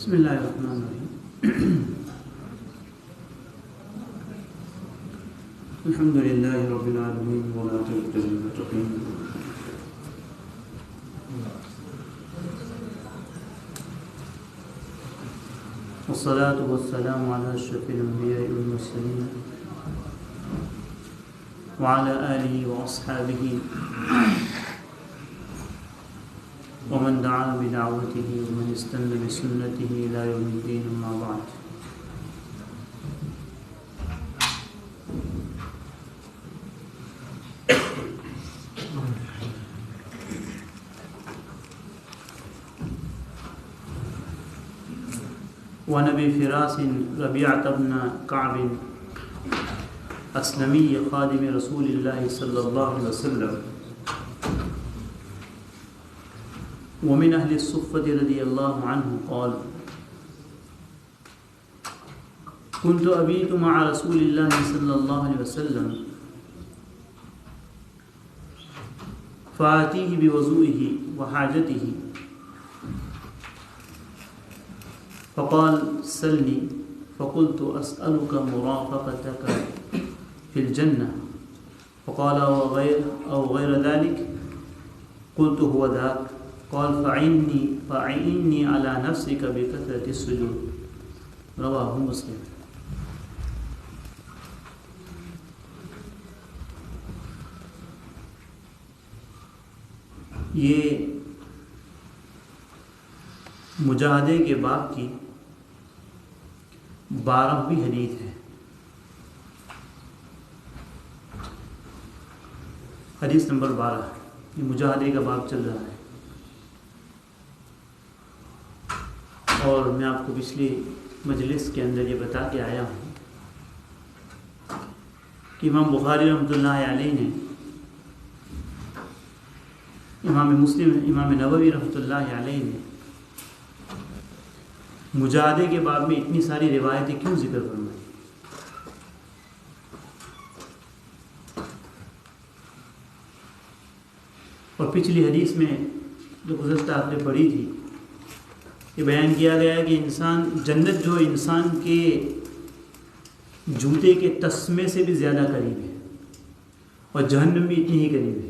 بسم اللہ الرحمن الرحیم الحمد للہ رب العالمین والعاقبۃ للمتقین والصلاة والسلام على أشرف الأنبياء والمرسلين وعلى آله وأصحابه ومن دعا بدعوته ومن استنى بسنته إلى يوم الدين أما بعد. وعن أبي فراس ربيعة بن كعب أسلمي خادم رسول الله صلى الله عليه وسلم ومن أهل الصفة رضي الله عنه قال كنت أبيت مع رسول الله صلى الله عليه وسلم فآتيه بوضوئه وحاجته فقال سلني فقلت أسألك مرافقتك في الجنة فقال أو غير ذلك قلت هو ذاك قال فأعني على نفسك بكثرة السجود رواه مسلم. یہ مجاہدے کے باب کی 12ویں حدیث ہے. حدیث نمبر 12. یہ مجاہدے کا باب چل رہا ہے اور میں آپ کو پچھلی مجلس کے اندر یہ بتا کے آیا ہوں کہ امام بخاری رحمۃ اللہ علیہ نے امام مسلم امام نووی رحمۃ اللہ علیہ نے مجاہدے کے باب میں اتنی ساری روایتیں کیوں ذکر فرمائی. اور پچھلی حدیث میں جو گزشتہ آپ نے پڑھی تھی یہ بیان کیا گیا ہے کہ انسان جنت جو انسان کے جوتے کے تسمے سے بھی زیادہ قریب ہے اور جہنم بھی اتنی ہی قریب ہے.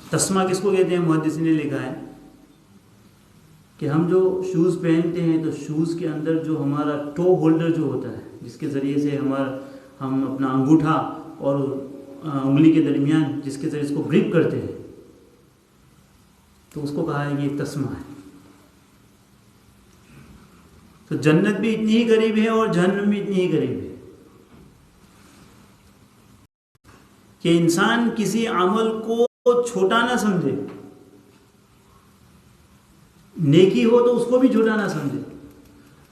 تسمہ کس کو کہتے ہیں؟ محدث نے لکھا ہے کہ ہم جو شوز پہنتے ہیں تو شوز کے اندر جو ہمارا ٹو ہولڈر جو ہوتا ہے جس کے ذریعے سے ہم اپنا انگوٹھا اور انگلی کے درمیان جس کے ذریعے اس کو گرپ کرتے ہیں تو اس کو کہا ہے یہ تسمہ ہے. تو جنت بھی اتنی ہی قریب ہے اور جہنم بھی اتنی ہی قریب ہے کہ انسان کسی عمل کو چھوٹا نہ سمجھے. نیکی ہو تو اس کو بھی چھوٹا نہ سمجھے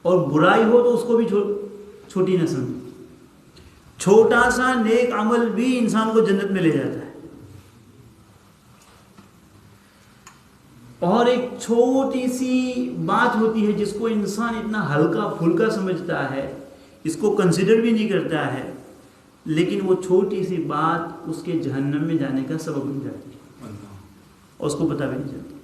اور برائی ہو تو اس کو بھی چھوٹی نہ سمجھے. چھوٹا سا نیک عمل بھی انسان کو جنت میں لے جاتا ہے اور ایک چھوٹی سی بات ہوتی ہے جس کو انسان اتنا ہلکا پھلکا سمجھتا ہے, اس کو کنسیڈر بھی نہیں کرتا ہے, لیکن وہ چھوٹی سی بات اس کے جہنم میں جانے کا سبب بن جاتی ہے اور اس کو پتہ بھی نہیں چلتا.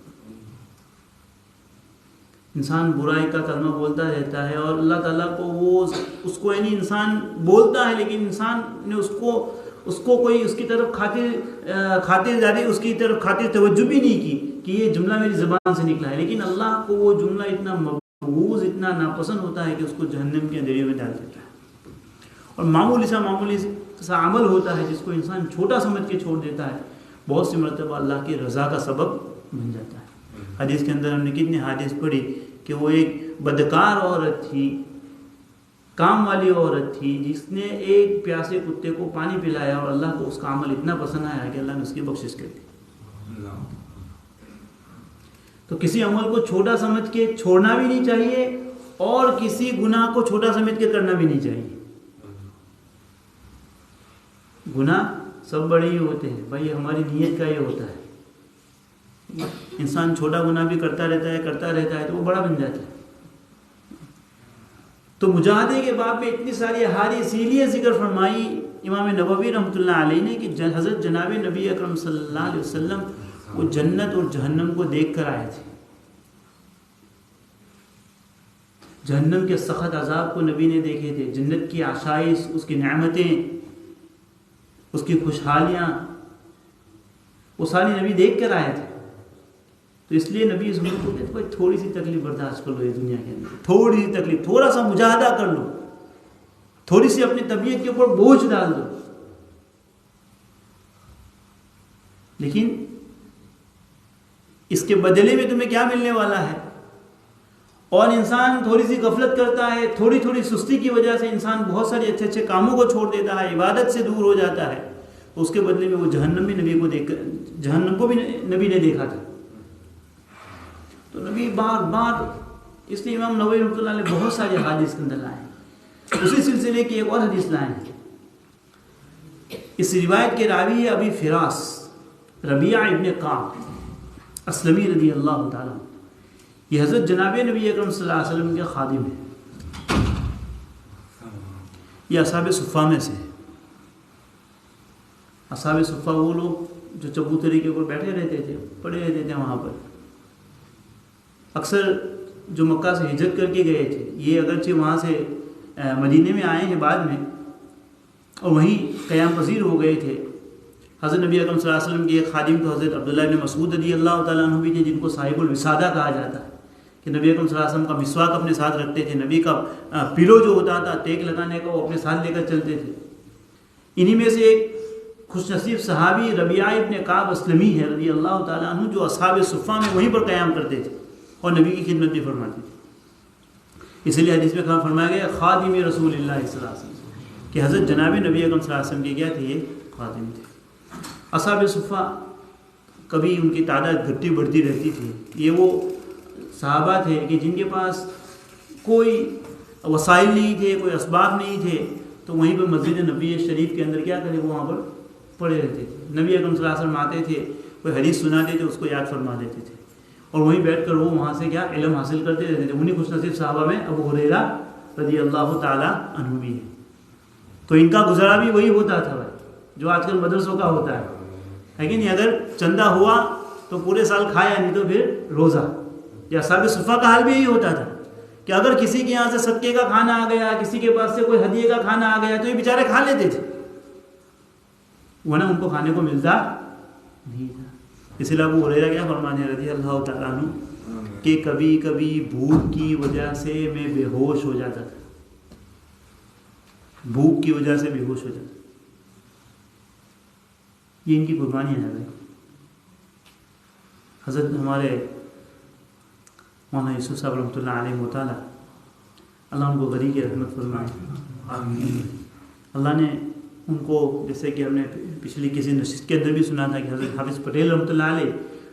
انسان برائی کا کلمہ بولتا رہتا ہے اور اللہ تعالیٰ کو وہ اس کو یعنی انسان بولتا ہے لیکن انسان نے اس کو کوئی اس کی طرف خاطر داری اس کی طرف خاطر توجہ بھی نہیں کی کہ یہ جملہ میری زبان سے نکلا ہے, لیکن اللہ کو وہ جملہ اتنا مبغوض اتنا ناپسند ہوتا ہے کہ اس کو جہنم کے اندھیرے میں ڈال دیتا ہے. اور معمولی سا عمل ہوتا ہے جس کو انسان چھوٹا سمجھ کے چھوڑ دیتا ہے, بہت سی مرتبہ اللہ کی رضا کا سبب بن جاتا ہے. حدیث کے اندر ہم نے کتنی حدیث پڑھی کہ وہ ایک بدکار عورت تھی, کام والی عورت تھی, جس نے ایک پیاسے کتے کو پانی پلایا اور اللہ کو اس کا عمل اتنا پسند آیا کہ اللہ نے اس کی بخشش کر دی. تو کسی عمل کو چھوٹا سمجھ کے چھوڑنا بھی نہیں چاہیے اور کسی گناہ کو چھوٹا سمجھ کے کرنا بھی نہیں چاہیے. گناہ سب بڑے ہی ہوتے ہیں بھائی, ہماری نیت کا یہ ہوتا ہے. انسان چھوٹا گناہ بھی کرتا رہتا ہے تو وہ بڑا بن جاتا ہے. تو مجاہدے کے باب میں اتنی ساری احادیث اسی لیے ذکر فرمائی امام نووی رحمۃ اللہ علیہ نے کہ حضرت جناب نبی اکرم صلی اللہ علیہ وسلم وہ جنت اور جہنم کو دیکھ کر آئے تھے. جہنم کے سخت عذاب کو نبی نے دیکھے تھے، جنت کی آشائش، اس کی نعمتیں، اس کی خوشحالیاں، وہ ساری نبی دیکھ کر آئے تھے. تو اس لیے نبی اس امت کو کہتے ہیں تھوڑی سی تکلیف برداشت کر لو یہ دنیا کے اندر، تھوڑی سی تکلیف، تھوڑا سا مجاہدہ کر لو، تھوڑی سی اپنی طبیعت کے اوپر بوجھ ڈال دو. لیکن اس کے بدلے میں تمہیں کیا ملنے والا ہے؟ اور انسان تھوڑی سی غفلت کرتا ہے، تھوڑی تھوڑی سستی کی وجہ سے انسان بہت سارے اچھے اچھے کاموں کو چھوڑ دیتا ہے، عبادت سے دور ہو جاتا ہے، تو اس کے بدلے میں وہ جہنم کو بھی نبی نے دیکھا تھا. تو نبی بار بار، اس لیے امام نووی رحمۃ اللہ علیہ بہت سارے حدیث کے اندر لائے. اسی سلسلے کی ایک اور حدیث لائے ہیں. اس روایت کے راوی ہے ابی فراس ربیعہ ابن کعب اسلمی رضی اللہ تعالیٰ. یہ حضرت جناب نبی اکرم صلی اللہ علیہ وسلم کے خادم ہیں. یہ اصحاب صفہ میں سے ہیں. اصحاب صفہ وہ لوگ جو چبوتری کے اوپر بیٹھے رہتے تھے، پڑے رہتے تھے وہاں پر. اکثر جو مکہ سے ہجرت کر کے گئے تھے، یہ اگرچہ وہاں سے مدینے میں آئے ہیں بعد میں، اور وہیں قیام پذیر ہو گئے تھے. حضرت نبی اکرم صلی اللہ علیہ وسلم کے ایک خادم تو حضرت عبداللہ بن مسعود رضی اللہ تعالیٰ عنہ بھی تھے، جن کو صاحب الوسادہ کہا جاتا ہے، کہ نبی اکرم صلی اللہ علیہ وسلم کا مسواک اپنے ساتھ رکھتے تھے. نبی کا پیلو جو ہوتا تھا ٹیک لگانے کا، وہ اپنے ساتھ لے کر چلتے تھے. انہی میں سے ایک خوش نصیب صحابی ربیعہ ابن کعب اسلمی ہے رضی اللہ تعالیٰ عنہ، جو اصحاب صفہ میں وہیں پر قیام کرتے تھے اور نبی کی خدمت بھی فرماتے تھے. اس لیے حدیث میں فرمایا گیا خادم رسول اللہ صلی اللہ علیہ وسلم، کہ حضرت جناب نبی اکرم صلی اللہ علیہ وسلم کے کیا تھے؟ یہ خادم تھے. اصحاب صفہ کبھی ان کی تعداد گھٹتی بڑھتی رہتی تھی. یہ وہ صحابہ تھے کہ جن کے پاس کوئی وسائل نہیں تھے، کوئی اسباب نہیں تھے، تو وہیں پہ مسجد نبی شریف کے اندر کیا کرے، وہ وہاں پر پڑے رہتے تھے. نبی اکرم صلی اللہ علیہ وسلم آتے تھے، کوئی حدیث سناتے تھے، اس کو یاد فرما دیتے تھے، اور وہیں بیٹھ کر وہ وہاں سے کیا علم حاصل کرتے رہتے تھے. انہیں خوش نصیب صحابہ میں ابو ہریرہ رضی اللہ تعالیٰ عنہ بھی ہے. تو ان کا گزارا بھی وہی ہوتا تھا جو آج کل مدرسوں کا ہوتا ہے کہ نہیں؟ اگر چندہ ہوا تو پورے سال کھایا، نہیں تو پھر روزہ. یا اصحاب صفہ کا حال بھی یہی ہوتا تھا کہ اگر کسی کے یہاں سے صدقے کا کھانا آ گیا، کسی کے پاس سے کوئی ہدیے کا کھانا آ گیا، تو یہ بیچارے کھا لیتے تھے، ورنہ ان کو کھانے کو ملتا نہیں تھا. اس لیے ابو ہریرہ کیا فرماتے ہیں رضی اللہ تعالیٰ عنہ کہ کبھی کبھی بھوک کی وجہ سے میں بے ہوش ہو جاتا تھا. بھوک کی وجہ سے بے ہوش ہو جاتا. یہ ان کی قربانی ہے بھائی. حضرت ہمارے مولانا یوسف صاحب رحمۃ اللہ علیہ مطالعہ، اللہ ان کو غنی کی رحمت فرمائے. اللہ نے ان کو، جیسے کہ ہم نے پچھلی کسی نشست کے اندر بھی سنا تھا کہ حضرت حافظ پٹیل رحمۃ اللہ علیہ،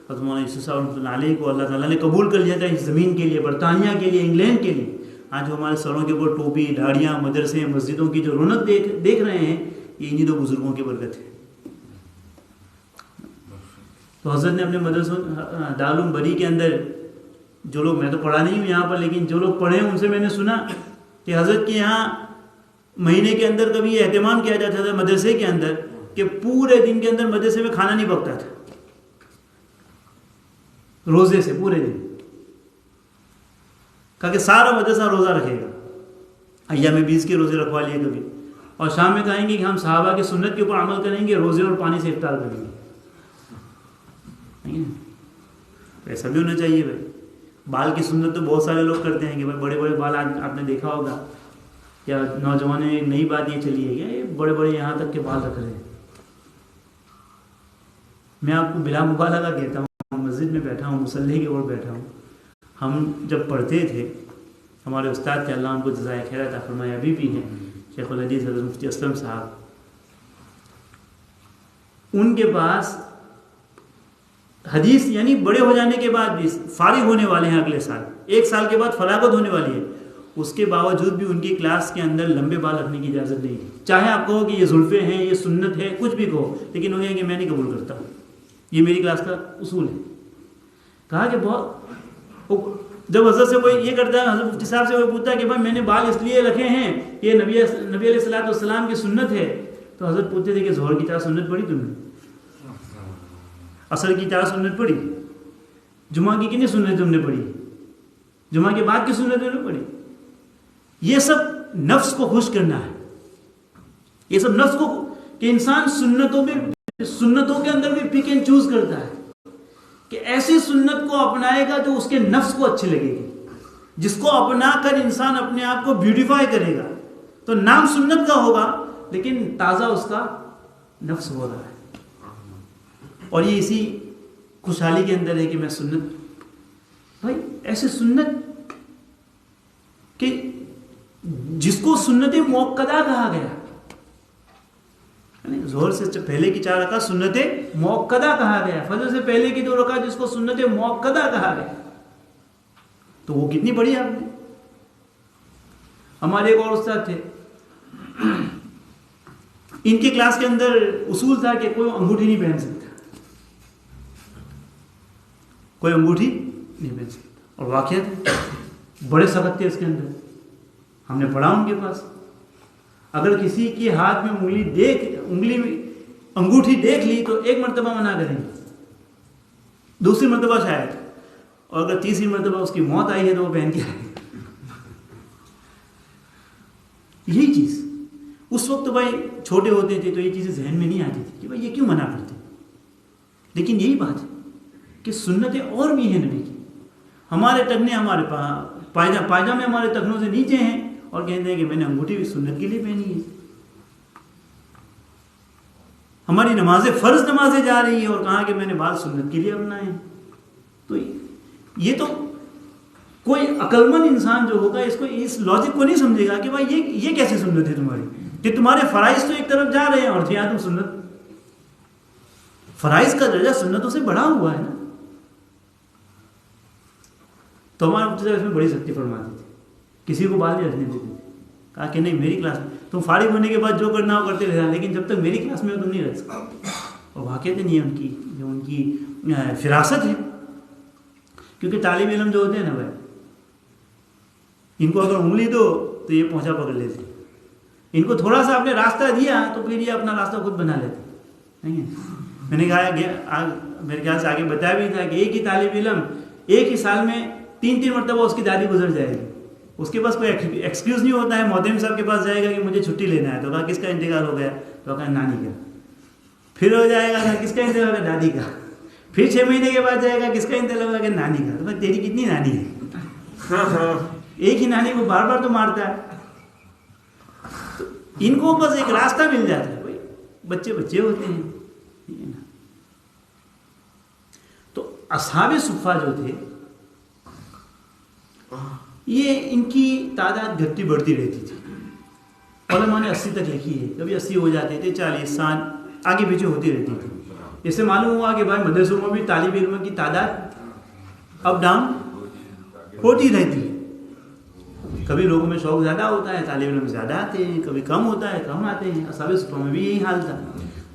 حضرت مولانا یوسف صاحب رحمۃ اللہ علیہ کو اللہ تعالیٰ نے قبول کر لیا تھا اس زمین کے لیے، برطانیہ کے لیے، انگلینڈ کے لیے. آج جو ہمارے سروں کے اوپر ٹوپی، داڑیاں، مدرسے، مسجدوں کی جو رونق دیکھ رہے ہیں، یہ انہی دو بزرگوں کی برکت ہے. تو حضرت نے اپنے مدرسوں دارالعلوم بری کے اندر جو لوگ، میں تو پڑھا نہیں ہوں یہاں پر، لیکن جو لوگ پڑھے ہیں ان سے میں نے سنا کہ حضرت کے یہاں مہینے کے اندر کبھی یہ اہتمام کیا جاتا تھا مدرسے کے اندر کہ پورے دن کے اندر مدرسے میں کھانا نہیں پکتا تھا، روزے سے پورے دن. کہا کہ سارا مدرسہ روزہ رکھے گا. ایام 20 کے روزے رکھوا لیے کبھی، اور شام میں کہیں گے کہ ہم صحابہ کی سنت کے اوپر عمل کریں گے، روزے اور پانی سے افطار کریں گے. ایسا بھی ہونا چاہیے بھائی. بال کی سنت تو بہت سارے لوگ کرتے ہیں کہ بھائی بڑے بڑے بال، آپ نے دیکھا ہوگا، یا نوجوانوں میں ایک نئی بات یہ چلی ہے کہ یہ بڑے بڑے یہاں تک کے بال رکھ رہے ہیں. میں آپ کو بلا مبالغہ کہتا ہوں، مسجد میں بیٹھا ہوں، مصلی کے اوپر بیٹھا ہوں. ہم جب پڑھتے تھے، ہمارے استاد کے اللہ ان کو جزائے خیر عطا فرمائے، ابھی بھی ہیں، شیخ الحدیث حضرت مفتی اسلم صاحب. ان کے پاس حدیث یعنی بڑے ہو جانے کے بعد بھی، فارغ ہونے والے ہیں اگلے سال، 1 سال کے بعد فراغت ہونے والی ہے، اس کے باوجود بھی ان کی کلاس کے اندر لمبے بال رکھنے کی اجازت نہیں ہے. چاہے آپ کہو کہ یہ زلفیں ہیں، یہ سنت ہے، کچھ بھی کہو، لیکن وہ کہیں کہ میں نہیں قبول کرتا ہوں، یہ میری کلاس کا اصول ہے. کہا کہ بہت، جب حضرت سے کوئی یہ کرتا ہے، حضرت مفتی صاحب سے کوئی پوچھتا ہے کہ بھائی میں نے بال اس لیے رکھے ہیں، یہ نبی علیہ الصلوۃ والسلام کی سنت ہے، تو حضرت پوچھتے تھے کہ ظہر کی 4 سنت پڑھی تم نے؟ عصر کی 4 سنت پڑھی؟ جمعہ کی کتنی سنت تم نے پڑھی؟ جمعہ کے بعد کی سنت تم نے پڑھی؟ یہ سب نفس کو خوش کرنا ہے، یہ سب نفس کو، کہ انسان سنتوں کے اندر بھی پک اینڈ چوز کرتا ہے کہ ایسی سنت کو اپنائے گا جو اس کے نفس کو اچھی لگے گی، جس کو اپنا کر انسان اپنے آپ کو بیوٹیفائی کرے گا، تو نام سنت کا ہوگا لیکن تازہ اس کا نفس ہو رہا ہے، اور یہ اسی خوشحالی کے اندر ہے کہ میں سنت، بھائی ایسی سنت کہ جس کو سنت موقدہ کہا گیا، ظہر سے پہلے کی 4 رکعت سنت موقدہ کہا گیا، فجر سے پہلے کی 2 رکعت جس کو سنت موقدہ کہا گیا، تو وہ کتنی بڑی آپ نے۔ ہمارے ایک اور استاد تھے، ان کے کلاس کے اندر اصول تھا کہ کوئی انگوٹھی نہیں پہن سکتا، کوئی انگوٹھی نہیں پہن سکتا، اور واقعات بڑے سخت تھے اس کے اندر، ہم نے پڑھا ان کے پاس، اگر کسی کے ہاتھ میں انگلی میں انگوٹھی دیکھ لی تو 1 مرتبہ منع کریں گے، 2ری مرتبہ شاید، اور اگر 3ری مرتبہ اس کی موت آئی ہے تو وہ پہن کے آئے گا۔ یہی چیز اس وقت بھائی چھوٹے ہوتے تھے تو یہ چیزیں ذہن میں نہیں آتی تھی کہ بھائی یہ کیوں منع کرتے، لیکن یہی بات ہے کہ سنتیں اور بھی ہیں نبی کی، ہمارے ٹکنے ہمارے پائجامے ہمارے ٹکنوں سے نیچے ہیں، اور کہتے ہیں کہ میں نے انگوٹھی بھی سنت کے لیے پہنی ہے، ہماری نمازیں فرض نمازیں جا رہی ہیں اور کہا کہ میں نے بال سنت کے لیے اپنائے ہیں۔ تو یہ تو کوئی عقل مند انسان جو ہوگا اس لاجک کو نہیں سمجھے گا کہ بھائی یہ کیسی سنت ہے تمہاری، کہ تمہارے فرائض تو ایک طرف جا رہے ہیں اور یہاں تم سنت، فرائض کا درجہ سنتوں سے بڑھا ہوا ہے نا۔ تو ہمارے مفتی صاحب اس میں بڑی سختی فرماتے تھے، کسی کو بال نہیں رکھنے دیتے تھے، کہا کہ نہیں میری کلاس میں تم فارغ ہونے کے بعد جو کرنا ہو کرتے رہنا، لیکن جب تک میری کلاس میں ہو تم نہیں رکھ سکتے۔ اور واقعات نہیں ہے ان کی فراست ہے، کیونکہ طالب علم جو ہوتے ہیں نا بھائی، ان کو اگر انگلی دو تو یہ پہنچا پکڑ لیتے، ان کو تھوڑا سا آپ نے راستہ دیا تو پھر یہ اپنا راستہ خود بنا لیتے، نہیں ہے۔ میں نے کہا میرے خیال سے آگے بتایا بھی تھا کہ ایک ہی طالب علم ایک ہی سال میں 3 مرتبہ اس کی دادی گزر جائے گی، اس کے پاس کوئی ایکسکیوز نہیں ہوتا ہے، مودم صاحب کے پاس جائے گا کہ مجھے چھٹی لینا ہے، تو کہا کس کا انتقال ہو گیا، تو کہا نانی کا، پھر ہو جائے گا کس کا انتقال ہوگا، دادی کا، پھر 6 مہینے کے بعد جائے گا کس کا انتقال ہوگا، نانی کا، تو کہا تیری کتنی نانی ہے، ایک ہی نانی کو بار بار تو مارتا ہے۔ تو ان کو بس ایک راستہ مل جاتا ہے، بھائی بچے ہوتے ہیں، تو اصحاب صفہ جو تھے یہ ان کی تعداد گھٹتی بڑھتی رہتی تھی، علماء نے 80 تک لکھی ہے، کبھی 80 ہو جاتے تھے، 40 سال آگے پیچھے ہوتی رہتی تھی۔ اس سے معلوم ہوا کہ بھائی مدرسوں میں بھی طالب علموں کی تعداد اپ ڈاؤن ہوتی رہتی ہے، کبھی لوگوں میں شوق زیادہ ہوتا ہے، طالب علم زیادہ آتے ہیں، کبھی کم ہوتا ہے، کم آتے ہیں۔ اصحاب صفہ میں بھی یہی حال تھا،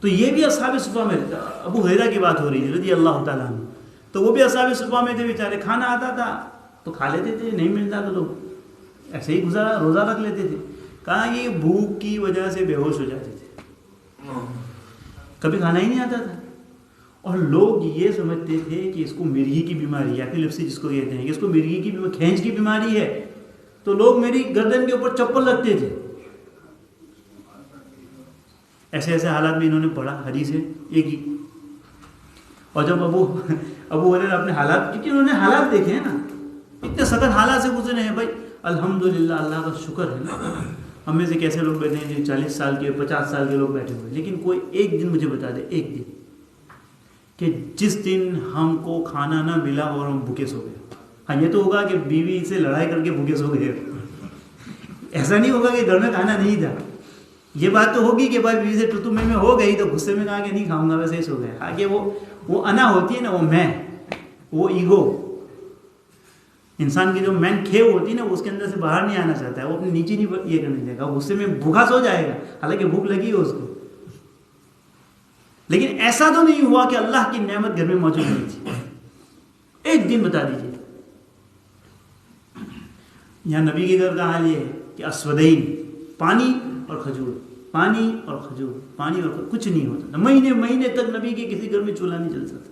تو یہ بھی اصحاب صفہ میں، ابو ہریرہ کی بات ہو رہی ہے رضی اللہ تعالیٰ عنہ، تو وہ بھی اصحاب صفہ میں تھے بیچارے، کھانا آتا تھا تو کھا لیتے تھے، نہیں ملتا تو لوگ ایسے ہی روزہ رکھ لیتے تھے، کہا یہ بھوک کی وجہ سے بے ہوش ہو جاتے تھے، کبھی کھانا ہی نہیں آتا تھا، اور لوگ یہ سمجھتے تھے کہ اس کو مرگی کی بیماری یا ایپیلیپسی جس کو کہتے ہیں، کہ اس کو مرگی کی بیماری، کھینچ کی بیماری ہے، تو لوگ میری گردن کے اوپر چپل رکھتے تھے۔ ایسے حالات میں انہوں نے پڑھا، حدیث ہے ایک ہی، اور جب ابو ہریرہ اپنے حالات، کیونکہ انہوں نے حالات دیکھے ہیں نا، اتنے سخت حالات سے گزرے ہیں بھائی، الحمدللہ اللہ کا شکر ہے نا، ہم میں سے کیسے لوگ بیٹھے ہیں 40 سال کے 50 سال کے لوگ بیٹھے ہوئے، لیکن کوئی ایک دن مجھے بتا دے، ایک دن کہ جس دن ہم کو کھانا نہ ملا اور ہم بھوکے سو گئے۔ ہاں یہ تو ہوگا کہ بیوی سے لڑائی کر کے بھوکے سو گئے، ایسا نہیں ہوگا کہ گھر میں کھانا نہیں تھا، یہ بات تو ہوگی کہ بھائی بیوی سے تو میں ہو گئی تو غصے میں کہا کہ نہیں کھاؤں گا، ویسے ہی سو گئے۔ آگے وہ انا ہوتی ہے نا، وہ میں، وہ ایگو، انسان کی جو مین کھیو ہوتی ہے نا، وہ اس کے اندر سے باہر نہیں آنا چاہتا ہے، وہ اپنے نیچے نہیں یہ کرنے دے گا، غصے میں بھوکا سو جائے گا، حالانکہ بھوک لگی ہو اس کو۔ لیکن ایسا تو نہیں ہوا کہ اللہ کی نعمت گھر میں موجود نہیں تھی، ایک دن بتا دیجیے۔ یہاں نبی کے گھر کا حال یہ ہے کہ اسودین، پانی اور کھجور، پانی اور کھجور، پانی اور کچھ نہیں ہوتا تھا، مہینے تک نبی کے کسی گھر میں چولہا نہیں جل سکتا۔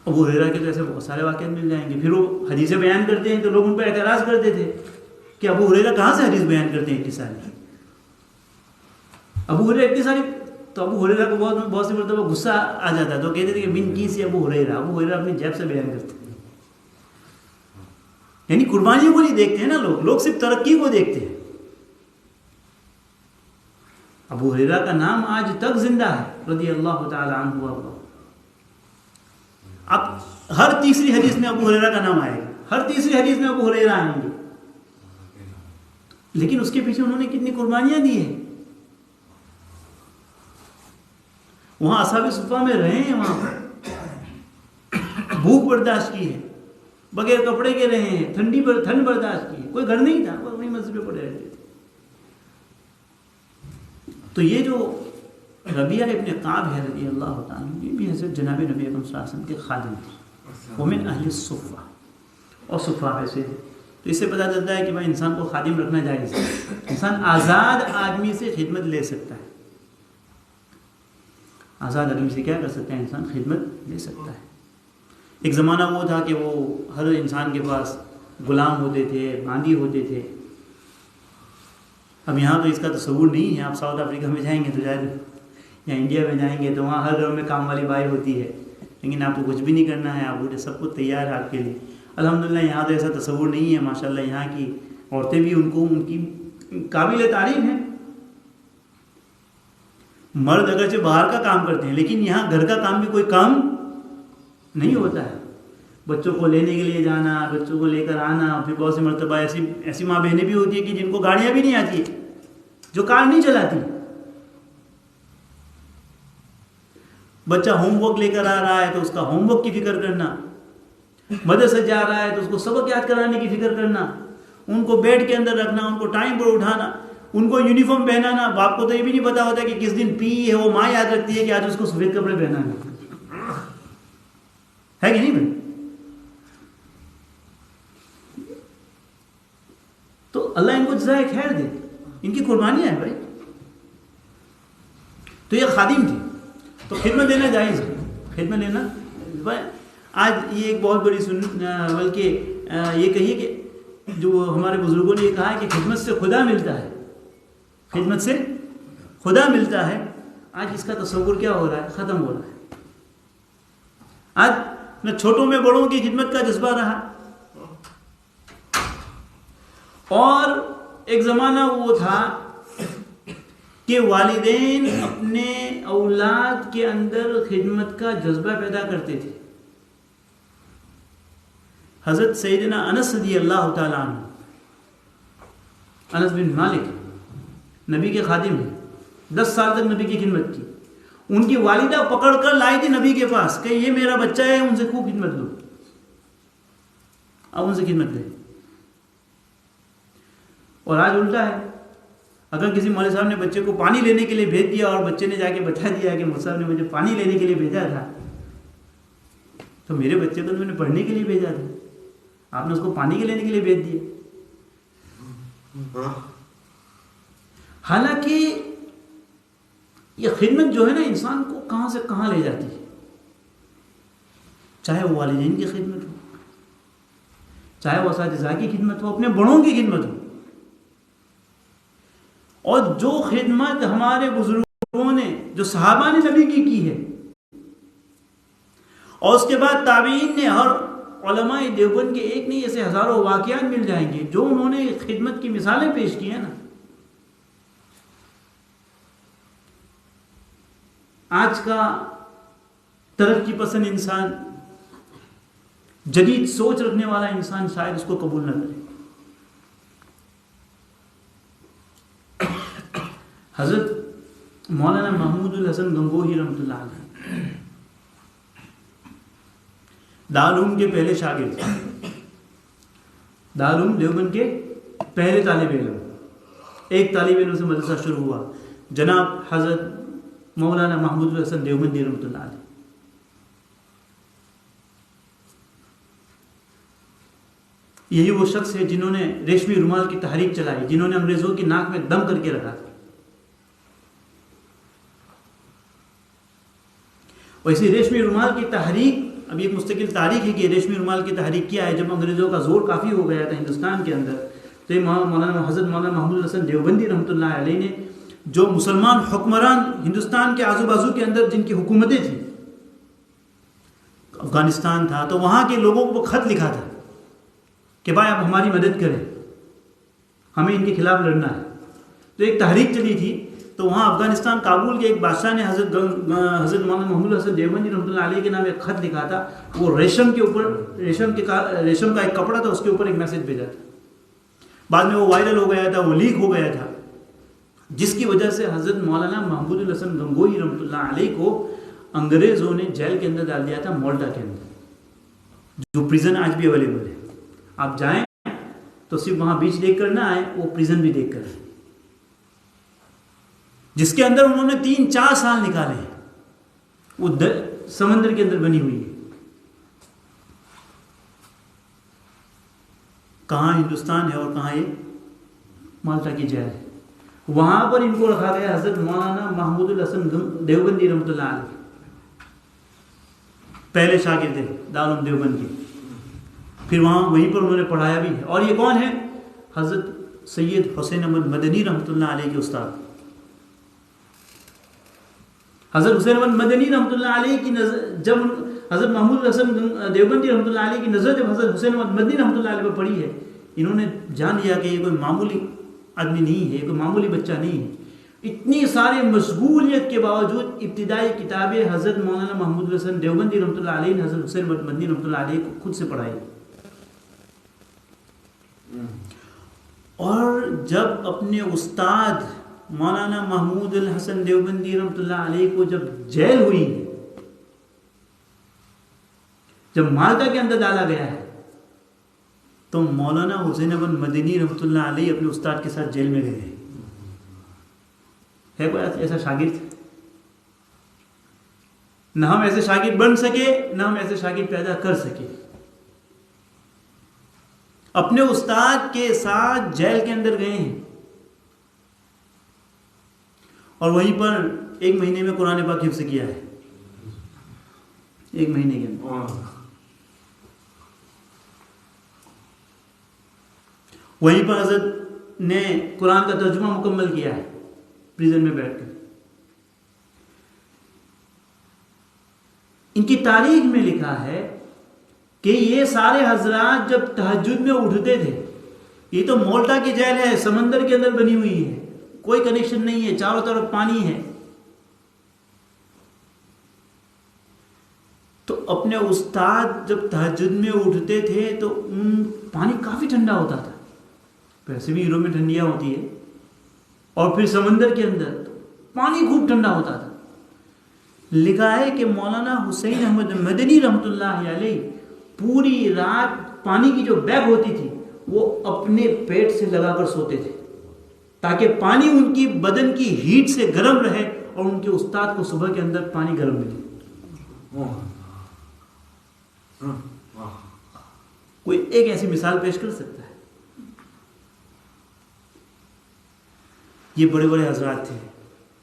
ابو ہریرہ کے تو ایسے بہت سارے واقعات مل جائیں گے. پھر وہ حدیثیں بیان کرتے ہیں تو لوگ ان پہ اعتراض کرتے تھے کہ ابو ہریرہ کہاں سے حدیث بیان کرتے ہیں اتنی ساری. ابو ہریرہ اتنی ساری, تو ابو ہریرہ کو بہت سی مرتبہ غصہ آ جاتا ہے تو کہتے تھے کہ من کی سے ابو ہریرہ اپنی جیب سے بیان کرتے ہیں. یعنی قربانیوں کو نہیں دیکھتے ہیں نا لوگ صرف ترقی کو دیکھتے ہیں. ابو ہریرہ کا نام آج تک زندہ ہے رضی اللہ تعالی عنہ وارضاہ. اب ہر تیسری حدیث میں ابو ہریرہ کا نام آئے گا, ہر تیسری حدیث میں ابو ہریرہ آئیں گے, لیکن اس کے پیچھے انہوں نے کتنی قربانیاں دی ہیں. وہاں اصحاب صفہ میں رہے ہیں, وہاں بھوک برداشت کی ہے, بغیر کپڑے کے رہے ہیں, ٹھنڈ برداشت کی ہے, کوئی گھر نہیں تھا, وہ اپنی مسجد پہ پڑے رہتے تھے. تو یہ جو ربیعہ ابن کعب ہے رضی اللہ تعالیٰ, یہ بھی حضرت جناب نبی اکرم صلی اللہ علیہ وسلم کے خادم تھے, وہ من اہل الصفہ, اور صفہ میں سے. تو اس سے پتہ چلتا ہے کہ بھائی انسان کو خادم رکھنا جائز ہے. انسان آزاد آدمی سے خدمت لے سکتا ہے, آزاد آدمی سے کیا کر سکتا ہے, انسان خدمت لے سکتا ہے. ایک زمانہ وہ تھا کہ وہ ہر انسان کے پاس غلام ہوتے تھے, باندی ہوتے تھے. اب یہاں تو اس کا تصور نہیں ہے. آپ ساؤتھ افریقہ میں جائیں گے تو شاید, یا انڈیا میں جائیں گے تو وہاں ہر گھر میں کام والی بائی ہوتی ہے, لیکن آپ کو کچھ بھی نہیں کرنا ہے, آپ کو سب کچھ تیار ہے آپ کے لیے. الحمدللہ یہاں تو ایسا تصور نہیں ہے. ماشاءاللہ یہاں کی عورتیں بھی ان کی قابل تعریف ہیں. مرد اگرچہ باہر کا کام کرتے ہیں لیکن یہاں گھر کا کام بھی کوئی کام نہیں ہوتا ہے. بچوں کو لینے کے لیے جانا, بچوں کو لے کر آنا. پھر بہت سی مرتبہ ایسی ماں بہنیں بھی ہوتی ہیں کہ جن کو گاڑیاں بھی نہیں آتی, جو کار نہیں چلاتی. بچہ ہوم ورک لے کر آ رہا ہے تو اس کا ہوم ورک کی فکر کرنا, مدرسے جا رہا ہے تو اس کو سبق یاد کرانے کی فکر کرنا, ان کو بیڈ کے اندر رکھنا, ان کو ٹائم پر اٹھانا, ان کو یونیفارم پہنانا. باپ کو تو یہ بھی نہیں پتا ہوتا کہ کس دن پی ہے, وہ ماں یاد رکھتی ہے کہ آج اس کو سفید کپڑے پہنانا ہے کہ نہیں بھائی. تو اللہ ان کو جزائے خیر دے, ان کی قربانیاں ہیں بھائی. تو یہ خادم تھی, تو خدمت دینا جائز ہے. خدمت دینا آج یہ ایک بہت بڑی بلکہ یہ کہیے کہ جو ہمارے بزرگوں نے یہ کہا ہے کہ خدمت سے خدا ملتا ہے, خدمت سے خدا ملتا ہے. آج اس کا تصور کیا ہو رہا ہے, ختم ہو رہا ہے. آج نہ چھوٹوں میں بڑوں کی خدمت کا جذبہ رہا. اور ایک زمانہ وہ تھا کہ والدین اپنے اولاد کے اندر خدمت کا جذبہ پیدا کرتے تھے. حضرت سیدنا انس رضی اللہ تعالیٰ عنہ, انس بن مالک نبی کے خادم ہیں, 10 سال تک نبی کی خدمت کی. ان کی والدہ پکڑ کر لائی تھی نبی کے پاس کہ یہ میرا بچہ ہے, ان سے خوب خدمت لو, اب ان سے خدمت لے. اور آج الٹا ہے, اگر کسی مولوی صاحب نے بچے کو پانی لینے کے لیے بھیج دیا اور بچے نے جا کے بتا دیا کہ مولوی صاحب نے مجھے پانی لینے کے لیے بھیجا تھا, تو میرے بچے کو تو میں نے پڑھنے کے لیے بھیجا تھا, آپ نے اس کو پانی کے لینے کے لیے بھیج دیا. حالانکہ یہ خدمت جو ہے نا انسان کو کہاں سے کہاں لے جاتی ہے. چاہے وہ والدین کی خدمت ہو, چاہے وہ اساتذہ کی خدمت ہو, اپنے بڑوں کی خدمت ہو. اور جو خدمت ہمارے بزرگوں نے, جو صحابہ نے نبی کی ہے, اور اس کے بعد تابعین نے, ہر علماء دیوبند کے ایک نہیں ایسے ہزاروں واقعات مل جائیں گے جو انہوں نے خدمت کی مثالیں پیش کی ہیں نا. آج کا ترقی پسند انسان, جدید سوچ رکھنے والا انسان شاید اس کو قبول نہ کرے. حضرت مولانا محمود الحسن گنگوہی رحمۃ اللہ علیہ دارالعلوم کے پہلے شاگرد, دارالعلوم دیوبند کے پہلے طالب علم. ایک طالب علم سے مدرسہ شروع ہوا, جناب حضرت مولانا محمود الحسن دیوبندی رحمۃ اللہ علیہ. یہی وہ شخص ہے جنہوں نے ریشمی رومال کی تحریک چلائی, جنہوں نے انگریزوں کی ناک میں دم کر کے رکھا تھا. ویسی ریشمی رومال کی تحریک ابھی ایک مستقل تاریخ ہے کہ ریشمی رومال کی تحریک کیا ہے. جب انگریزوں کا زور کافی ہو گیا تھا ہندوستان کے اندر تو یہ حضرت مولانا محمود الحسن دیوبندی رحمۃ اللہ علیہ نے جو مسلمان حکمران ہندوستان کے آزو بازو کے اندر جن کی حکومتیں تھیں، افغانستان تھا، تو وہاں کے لوگوں کو خط لکھا تھا کہ بھائی آپ ہماری مدد کریں، ہمیں ان کے خلاف لڑنا ہے. تو ایک تحریک چلی تھی. تو وہاں افغانستان کابل کے ایک بادشاہ نے حضرت مولانا محمود الحسن دیوبندی رحمۃ اللہ علیہ کے نام ایک خط لکھا تھا. وہ ریشم کے اوپر ریشم کا ایک کپڑا تھا، اس کے اوپر ایک میسج بھیجا تھا. بعد میں وہ وائرل ہو گیا تھا، وہ لیک ہو گیا تھا، جس کی وجہ سے حضرت مولانا محمود الحسن گنگوہی رحمۃ اللہ علیہ کو انگریزوں نے جیل کے اندر ڈال دیا تھا، مالٹا کے اندر، جو پریزن آج بھی اویلیبل ہے. آپ جائیں تو صرف وہاں بیچ دیکھ کر نہ آئے، وہ پریزن بھی دیکھ کر آئے، جس کے اندر انہوں نے 3-4 سال نکالے ہیں. وہ سمندر کے اندر بنی ہوئی ہے. کہاں ہندوستان ہے اور کہاں یہ مالٹا کی جیل ہے. وہاں پر ان کو رکھا گیا. حضرت مولانا محمود الحسن دیوبندی رحمۃ اللہ علیہ پہلے شاگرد تھے دارالعلوم دیوبند کے، پھر وہیں پر انہوں نے پڑھایا بھی ہے. اور یہ کون ہے؟ حضرت سید حسین احمد مدنی رحمۃ اللہ علیہ کے استاد. حضرت حسین احمد مدنی رحمۃ اللہ علیہ کی نظر جب حضرت محمود الحسن دیوبندی رحمۃ اللہ علیہ کی نظر جب حضرت حسین احمد مدنی رحمۃ اللہ علیہ پر پڑی ہے، انہوں نے جان لیا کہ یہ کوئی معمولی آدمی نہیں ہے، کوئی معمولی بچہ نہیں ہے. اتنی سارے مشغولیت کے باوجود ابتدائی کتابیں حضرت مولانا محمود الحسن دیوبندی رحمۃ اللہ علیہ نے حضرت حسین احمد مدنی رحمۃ اللہ علیہ کو خود سے پڑھائی. اور جب اپنے استاد مولانا محمود الحسن دیوبندی رحمۃ اللہ علیہ کو جب جیل ہوئی، جب مالٹا کے اندر ڈالا گیا ہے، تو مولانا حسین احمد مدنی رحمۃ اللہ علیہ اپنے استاد کے ساتھ جیل میں گئے. ہے کوئی ایسا شاگرد؟ نہ ہم ایسے شاگرد بن سکے، نہ ہم ایسے شاگرد پیدا کر سکے. اپنے استاد کے ساتھ جیل کے اندر گئے ہیں، اور وہیں پر 1 مہینے میں قرآن پاک حفظ کیا ہے. 1 مہینے کے اندر وہیں پر حضرت نے قرآن کا ترجمہ مکمل کیا ہے پریزن میں بیٹھ کر. ان کی تاریخ میں لکھا ہے کہ یہ سارے حضرات جب تہجد میں اٹھتے تھے، یہ تو مالٹا کی جیل ہے، سمندر کے اندر بنی ہوئی ہے، کوئی کنیکشن نہیں ہے، چاروں طرف پانی ہے. تو اپنے استاد جب تہجد میں اٹھتے تھے تو پانی کافی ٹھنڈا ہوتا تھا، ویسے بھی یورپ میں ٹھنڈیاں ہوتی ہے، اور پھر سمندر کے اندر پانی خوب ٹھنڈا ہوتا تھا. لکھا ہے کہ مولانا حسین احمد مدنی رحمۃ اللہ علیہ پوری رات پانی کی جو بیگ ہوتی تھی وہ اپنے پیٹ سے لگا کر سوتے تھے، تاکہ پانی ان کی بدن کی ہیٹ سے گرم رہے اور ان کے استاد کو صبح کے اندر پانی گرم ملے. کوئی ایک ایسی مثال پیش کر سکتا ہے؟ یہ بڑے بڑے حضرات تھے.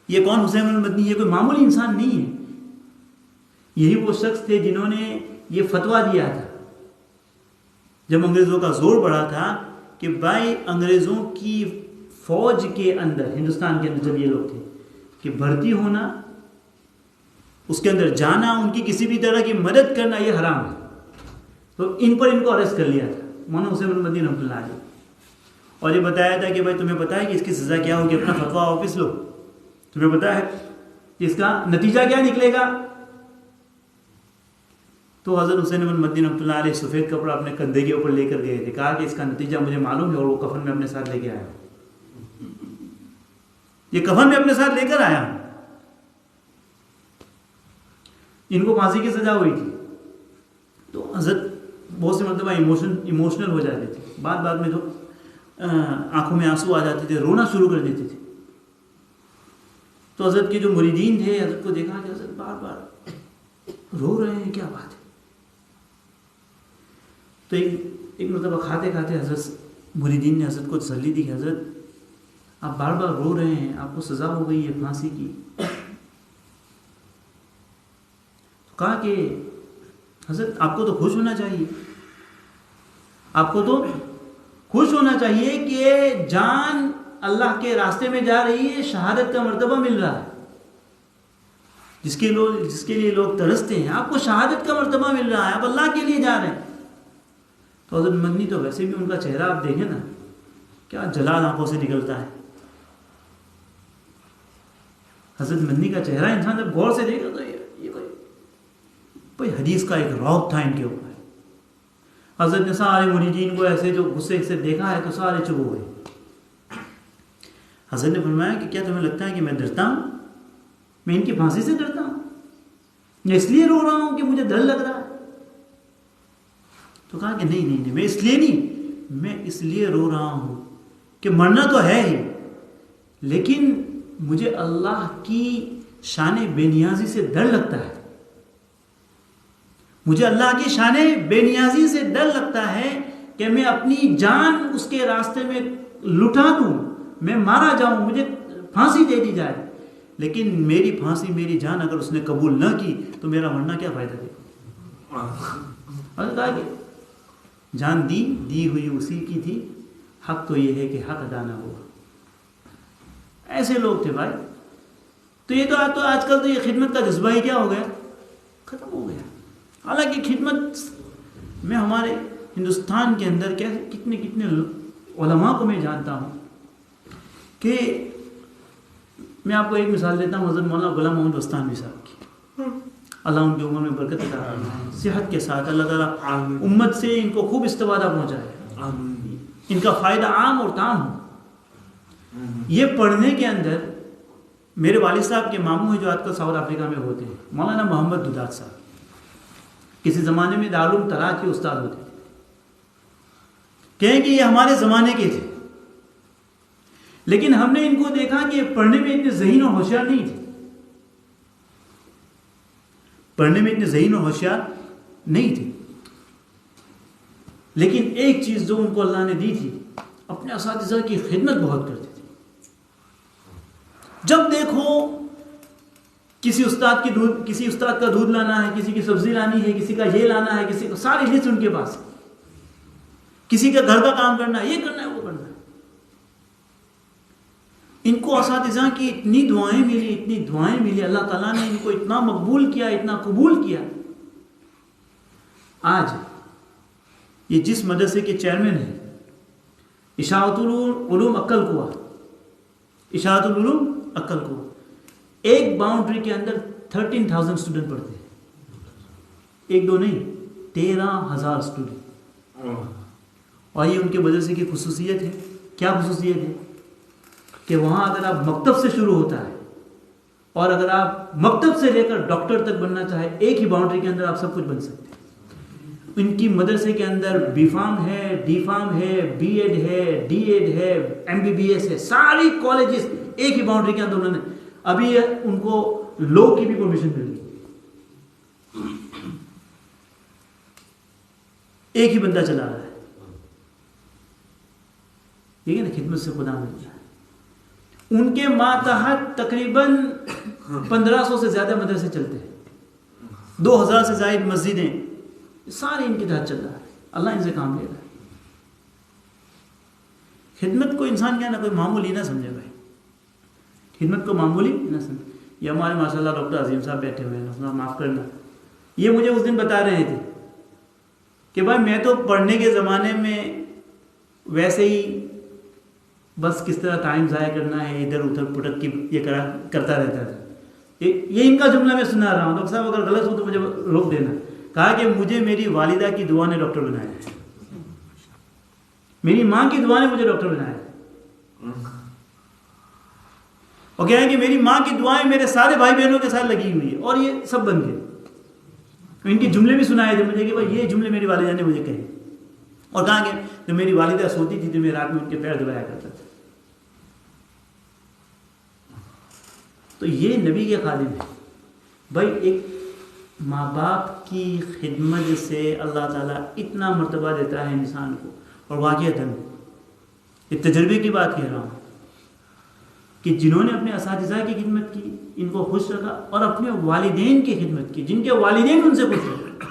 یہ کون حسین احمد مدنی؟ یہ کوئی معمولی انسان نہیں ہے. یہی وہ شخص تھے جنہوں نے یہ فتویٰ دیا تھا جب انگریزوں کا زور بڑھا تھا کہ بھائی انگریزوں کی فوج کے اندر، ہندوستان کے اندر جب یہ لوگ تھے، کہ بھرتی ہونا، اس کے اندر جانا، ان کی کسی بھی طرح کی مدد کرنا یہ حرام ہے. تو ان کو اریسٹ کر لیا تھا مولانا حسین احمد مدنی رحمۃ اللہ علیہ، اور یہ بتایا تھا کہ بھائی تمہیں پتہ ہے کہ اس کی سزا کیا ہوگی، اپنا فتویٰ واپس لو، تمہیں پتہ ہے کہ اس کا نتیجہ کیا نکلے گا. تو حضرت حسین احمد مدنی رحمۃ اللہ علیہ سفید کپڑا اپنے کندھے کے اوپر لے کر گئے تھے، کہا کہ اس کا نتیجہ مجھے معلوم ہے، اور وہ کفن میں اپنے ساتھ لے کے آیا. یہ کفن میں اپنے ساتھ لے کر آیا. ان کو پھانسی کی سزا ہوئی تھی. تو حضرت بہت سے مرتبہ ایموشنل ہو جاتے تھے، بعد میں تو آنکھوں میں آنسو آ جاتے تھے، رونا شروع کر دیتے تھے. تو حضرت کے جو مریدین تھے حضرت کو دیکھا کہ حضرت بار بار رو رہے ہیں، کیا بات ہے. تو ایک مرتبہ کھاتے کھاتے حضرت مریدین نے حضرت کو تسلی دی کہ حضرت آپ بار بار رو رہے ہیں، آپ کو سزا ہو گئی ہے پھانسی کی. تو کہا کہ حضرت آپ کو تو خوش ہونا چاہیے، آپ کو تو خوش ہونا چاہیے کہ جان اللہ کے راستے میں جا رہی ہے، شہادت کا مرتبہ مل رہا ہے، جس کے لیے لوگ ترستے ہیں، آپ کو شہادت کا مرتبہ مل رہا ہے، آپ اللہ کے لیے جا رہے ہیں۔ تو حضرت مدنی تو ویسے بھی ان کا چہرہ آپ دیکھیں نا، کیا جلال آنکھوں سے نکلتا ہے۔ حضرت مدنی کا چہرہ انسان جب غور سے دیکھا تو یہ بھائی حدیث کا ایک رعب تھا ان کے اوپر۔ حضرت نے سارے مریدین کو ایسے جو غصے سے دیکھا ہے تو سارے چپ ہو گئے۔ حضرت نے فرمایا کہ کیا تمہیں لگتا ہے کہ میں ڈرتا ہوں؟ میں ان کی پھانسی سے ڈرتا ہوں؟ میں اس لیے رو رہا ہوں کہ مجھے ڈر لگ رہا ہے؟ تو کہا کہ نہیں، میں اس لیے نہیں، میں اس لیے رو رہا ہوں کہ مرنا تو ہے ہی، لیکن مجھے اللہ کی شان بے نیازی سے ڈر لگتا ہے، مجھے اللہ کی شان بے نیازی سے ڈر لگتا ہے کہ میں اپنی جان اس کے راستے میں لٹا دوں، میں مارا جاؤں، مجھے پھانسی دے دی جائے، لیکن میری پھانسی، میری جان اگر اس نے قبول نہ کی تو میرا مرنا کیا فائدہ دے گا؟ اور کہا کہ جان دی ہوئی اسی کی تھی، حق تو یہ ہے کہ حق ادا نہ ہوا۔ ایسے لوگ تھے بھائی۔ تو یہ تو آج کل تو یہ خدمت کا جذبہ ہی کیا ہو گیا، ختم ہو گیا۔ حالانکہ خدمت میں ہمارے ہندوستان کے اندر کتنے علماء کو میں جانتا ہوں کہ میں آپ کو ایک مثال دیتا ہوں، حضرت مولانا غلام محمد بستانوی صاحب کی، اللہ ان کی عمر میں برکت عطا فرمائے، صحت کے ساتھ اللہ تعالیٰ امت سے ان کو خوب استفادہ پہنچائے، ان کا فائدہ عام اور تام ہو۔ یہ پڑھنے کے اندر میرے والد صاحب کے ماموں ہیں جو آج کل ساؤتھ افریقہ میں ہوتے ہیں، مولانا محمد دوداد صاحب، کسی زمانے میں دارالعلوم طلعت کے استاد ہوتے تھے، کہیں کہ یہ ہمارے زمانے کے تھے، لیکن ہم نے ان کو دیکھا کہ پڑھنے میں اتنے ذہین اور ہوشیار نہیں تھے، پڑھنے میں اتنے ذہین اور ہوشیار نہیں تھے، لیکن ایک چیز جو ان کو اللہ نے دی تھی، اپنے اساتذہ کی خدمت بہت کرتے تھے۔ جب دیکھو کسی استاد کا دودھ لانا ہے، کسی کی سبزی لانی ہے، کسی کا یہ لانا ہے، کسی کا ساری لسٹ ان کے پاس، کسی کا گھر کا کام کرنا ہے، یہ کرنا ہے، وہ کرنا ہے۔ ان کو اساتذہ کی اتنی دعائیں ملی، اللہ تعالیٰ نے ان کو اتنا مقبول کیا، اتنا قبول کیا۔ آج یہ جس مدرسے کے چیئرمین ہیں، اشاعت العلوم عقل کوہ، اشاعت العلوم عقل کوہ، ایک باؤنڈری کے اندر 13,000 اسٹوڈنٹ پڑھتے ہیں، ایک دو نہیں، 13,000 اسٹوڈنٹ۔ اور یہ ان کے مدرسے کی خصوصیت ہے۔ کیا خصوصیت ہے؟ کہ وہاں اگر آپ مکتب سے شروع ہوتا ہے، اور اگر آپ مکتب سے لے کر ڈاکٹر تک بننا چاہے، ایک ہی باؤنڈری کے اندر آپ سب کچھ بن سکتے ہیں۔ ان کی مدرسے کے اندر بی فارم ہے، ڈی فارم ہے، بی ایڈ ہے، ڈی ایڈ ہے، MBBS ہے، ساری کالجز ایک ہی باؤنڈری کے اندر۔ انہوں نے ابھی ان کو لو کی بھی پرمیشن مل گئی، ایک ہی بندہ چلا رہا ہے۔ ٹھیک ہے نا، خدمت سے خدا ملتا ہے۔ ان کے ماتحت تقریباً 1500 سے زیادہ مدرسے چلتے ہیں، 2000 سے زائد مسجدیں، سارے ان کے تحت چل رہا ہے۔ اللہ ان سے کام لے رہا ہے۔ خدمت کو انسان کیا نا کوئی معمولی نہ سمجھے بھائی، خدمت کو معمولی نہ سمجھے۔ یہ ہمارے ماشاءاللہ ڈاکٹر عظیم صاحب بیٹھے ہوئے ہیں، معاف کرنا، یہ مجھے اس دن بتا رہے تھے کہ بھائی میں تو پڑھنے کے زمانے میں ویسے ہی بس کس طرح ٹائم ضائع کرنا ہے، ادھر ادھر پٹک کی یہ کرتا رہتا تھا۔ یہ ان کا جملہ میں سنا رہا ہوں، ڈاکٹر صاحب اگر غلط ہو تو مجھے روک دینا۔ کہا کہ مجھے میری والدہ کی دعا نے ڈاکٹر بنایا ہے، میری ماں کی دعا نے مجھے ڈاکٹر بنایا ہے۔ اور کہا ہے کہ میری ماں کی دعائیں میرے سارے بھائی بہنوں کے ساتھ لگی ہوئی ہے، اور یہ سب بن گئے۔ ان کے جملے بھی سنائے تھے مجھے کہ بھائی یہ جملے میری والدہ نے مجھے کہے، اور کہا کہ جب میری والدہ سوتی تھی تو میں رات میں ان کے پیر دبایا کرتا تھا۔ تو یہ نبی کے خادم ہے بھائی۔ ایک ماں باپ کی خدمت سے اللہ تعالیٰ اتنا مرتبہ دیتا ہے انسان کو، اور واقعتاً ایک تجربے کی بات کہہ رہا ہوں کہ جنہوں نے اپنے اساتذہ کی خدمت کی، ان کو خوش رکھا، اور اپنے والدین کی خدمت کی، جن کے والدین ان سے خوش رکھے،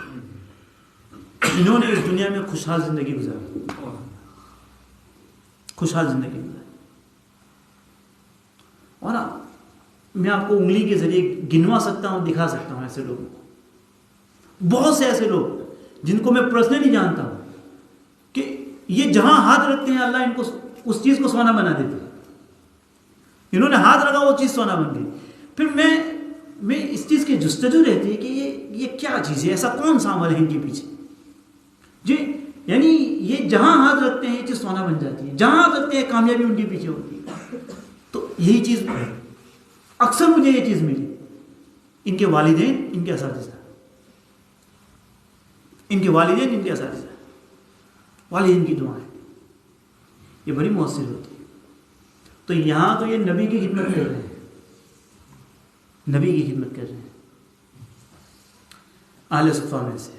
انہوں نے اس دنیا میں خوشحال زندگی گزاری، خوشحال زندگی گزاری. اور میں آپ کو انگلی کے ذریعے گنوا سکتا ہوں، دکھا سکتا ہوں ایسے لوگوں کو، بہت سے ایسے لوگ جن کو میں پرسنلی جانتا ہوں کہ یہ جہاں ہاتھ رکھتے ہیں اللہ ان کو اس چیز کو سونا بنا دیتے ہیں. انہوں نے ہاتھ رکھا وہ چیز سونا بن گئی. پھر میں اس چیز کی جستجو رہتی ہے کہ یہ کیا چیز ہے، ایسا کون سا عمل ہے ان کے پیچھے جی. یعنی یہ جہاں ہاتھ رکھتے ہیں یہ چیز سونا بن جاتی ہے، جہاں ہاتھ رکھتے ہیں کامیابی ان کے پیچھے ہوتی ہے. تو یہی چیز اکثر مجھے یہ چیز ملی، ان کے والدین، ان کے اساتذہ، ان کے والدین، ان کے اساتذہ، والدین کی دعائیں یہ بڑی مؤثر ہوتی ہے. تو یہاں تو یہ نبی کی خدمت کر رہے ہیں، نبی کی خدمت کر رہے ہیں اہل صفہ میں سے.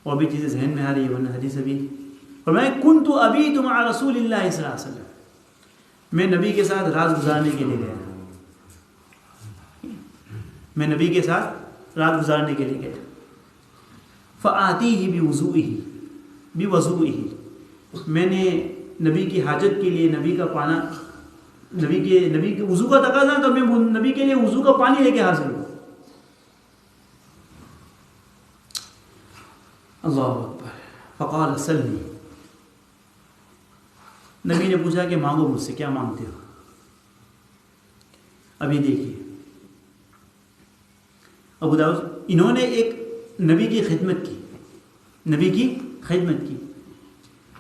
اور بھی چیزیں ذہن میں آ رہی ہے ورنہ حدیث ابھی. اور میں کنت ابیت مع رسول اللہ صلی اللہ علیہ وسلم، میں نبی کے ساتھ رات گزارنے کے لیے گیا، میں نبی کے ساتھ رات گزارنے کے لیے گیا. فآتیہ بوضوئہ، میں نے نبی کی حاجت کے لیے نبی کا پانا، نبی کے وضو کا تقاضا تو میں نبی کے لیے وضو کا پانی لے کے حاضر ہوں. اللہ اکبر. فقال سلنی، نبی نے پوچھا کہ مانگو مجھ سے، کیا مانگتے ہو. ابھی دیکھیے ابو داؤد، انہوں نے ایک نبی کی خدمت کی، نبی کی خدمت کی.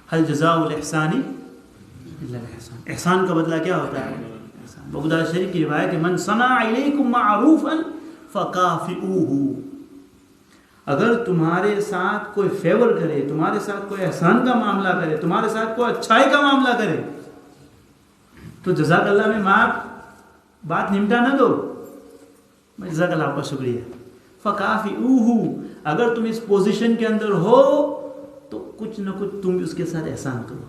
هل جزاء الاحسان الا الاحسان، احسان کا بدلہ کیا ہوتا ہے؟ احسان. ابو داؤد شریف کی روایت ہے من صنع الیکم معروفا فکافئوہ، اگر تمہارے ساتھ کوئی فیور کرے، تمہارے ساتھ کوئی احسان کا معاملہ کرے، تمہارے ساتھ کوئی اچھائی کا معاملہ کرے تو جزاک اللہ میں معاف، بات نمٹا نہ دو، جزاک اللہ آپ کا شکریہ. فکافئوہ، اگر تم اس پوزیشن کے اندر ہو تو کچھ نہ کچھ تم اس کے ساتھ احسان کرو.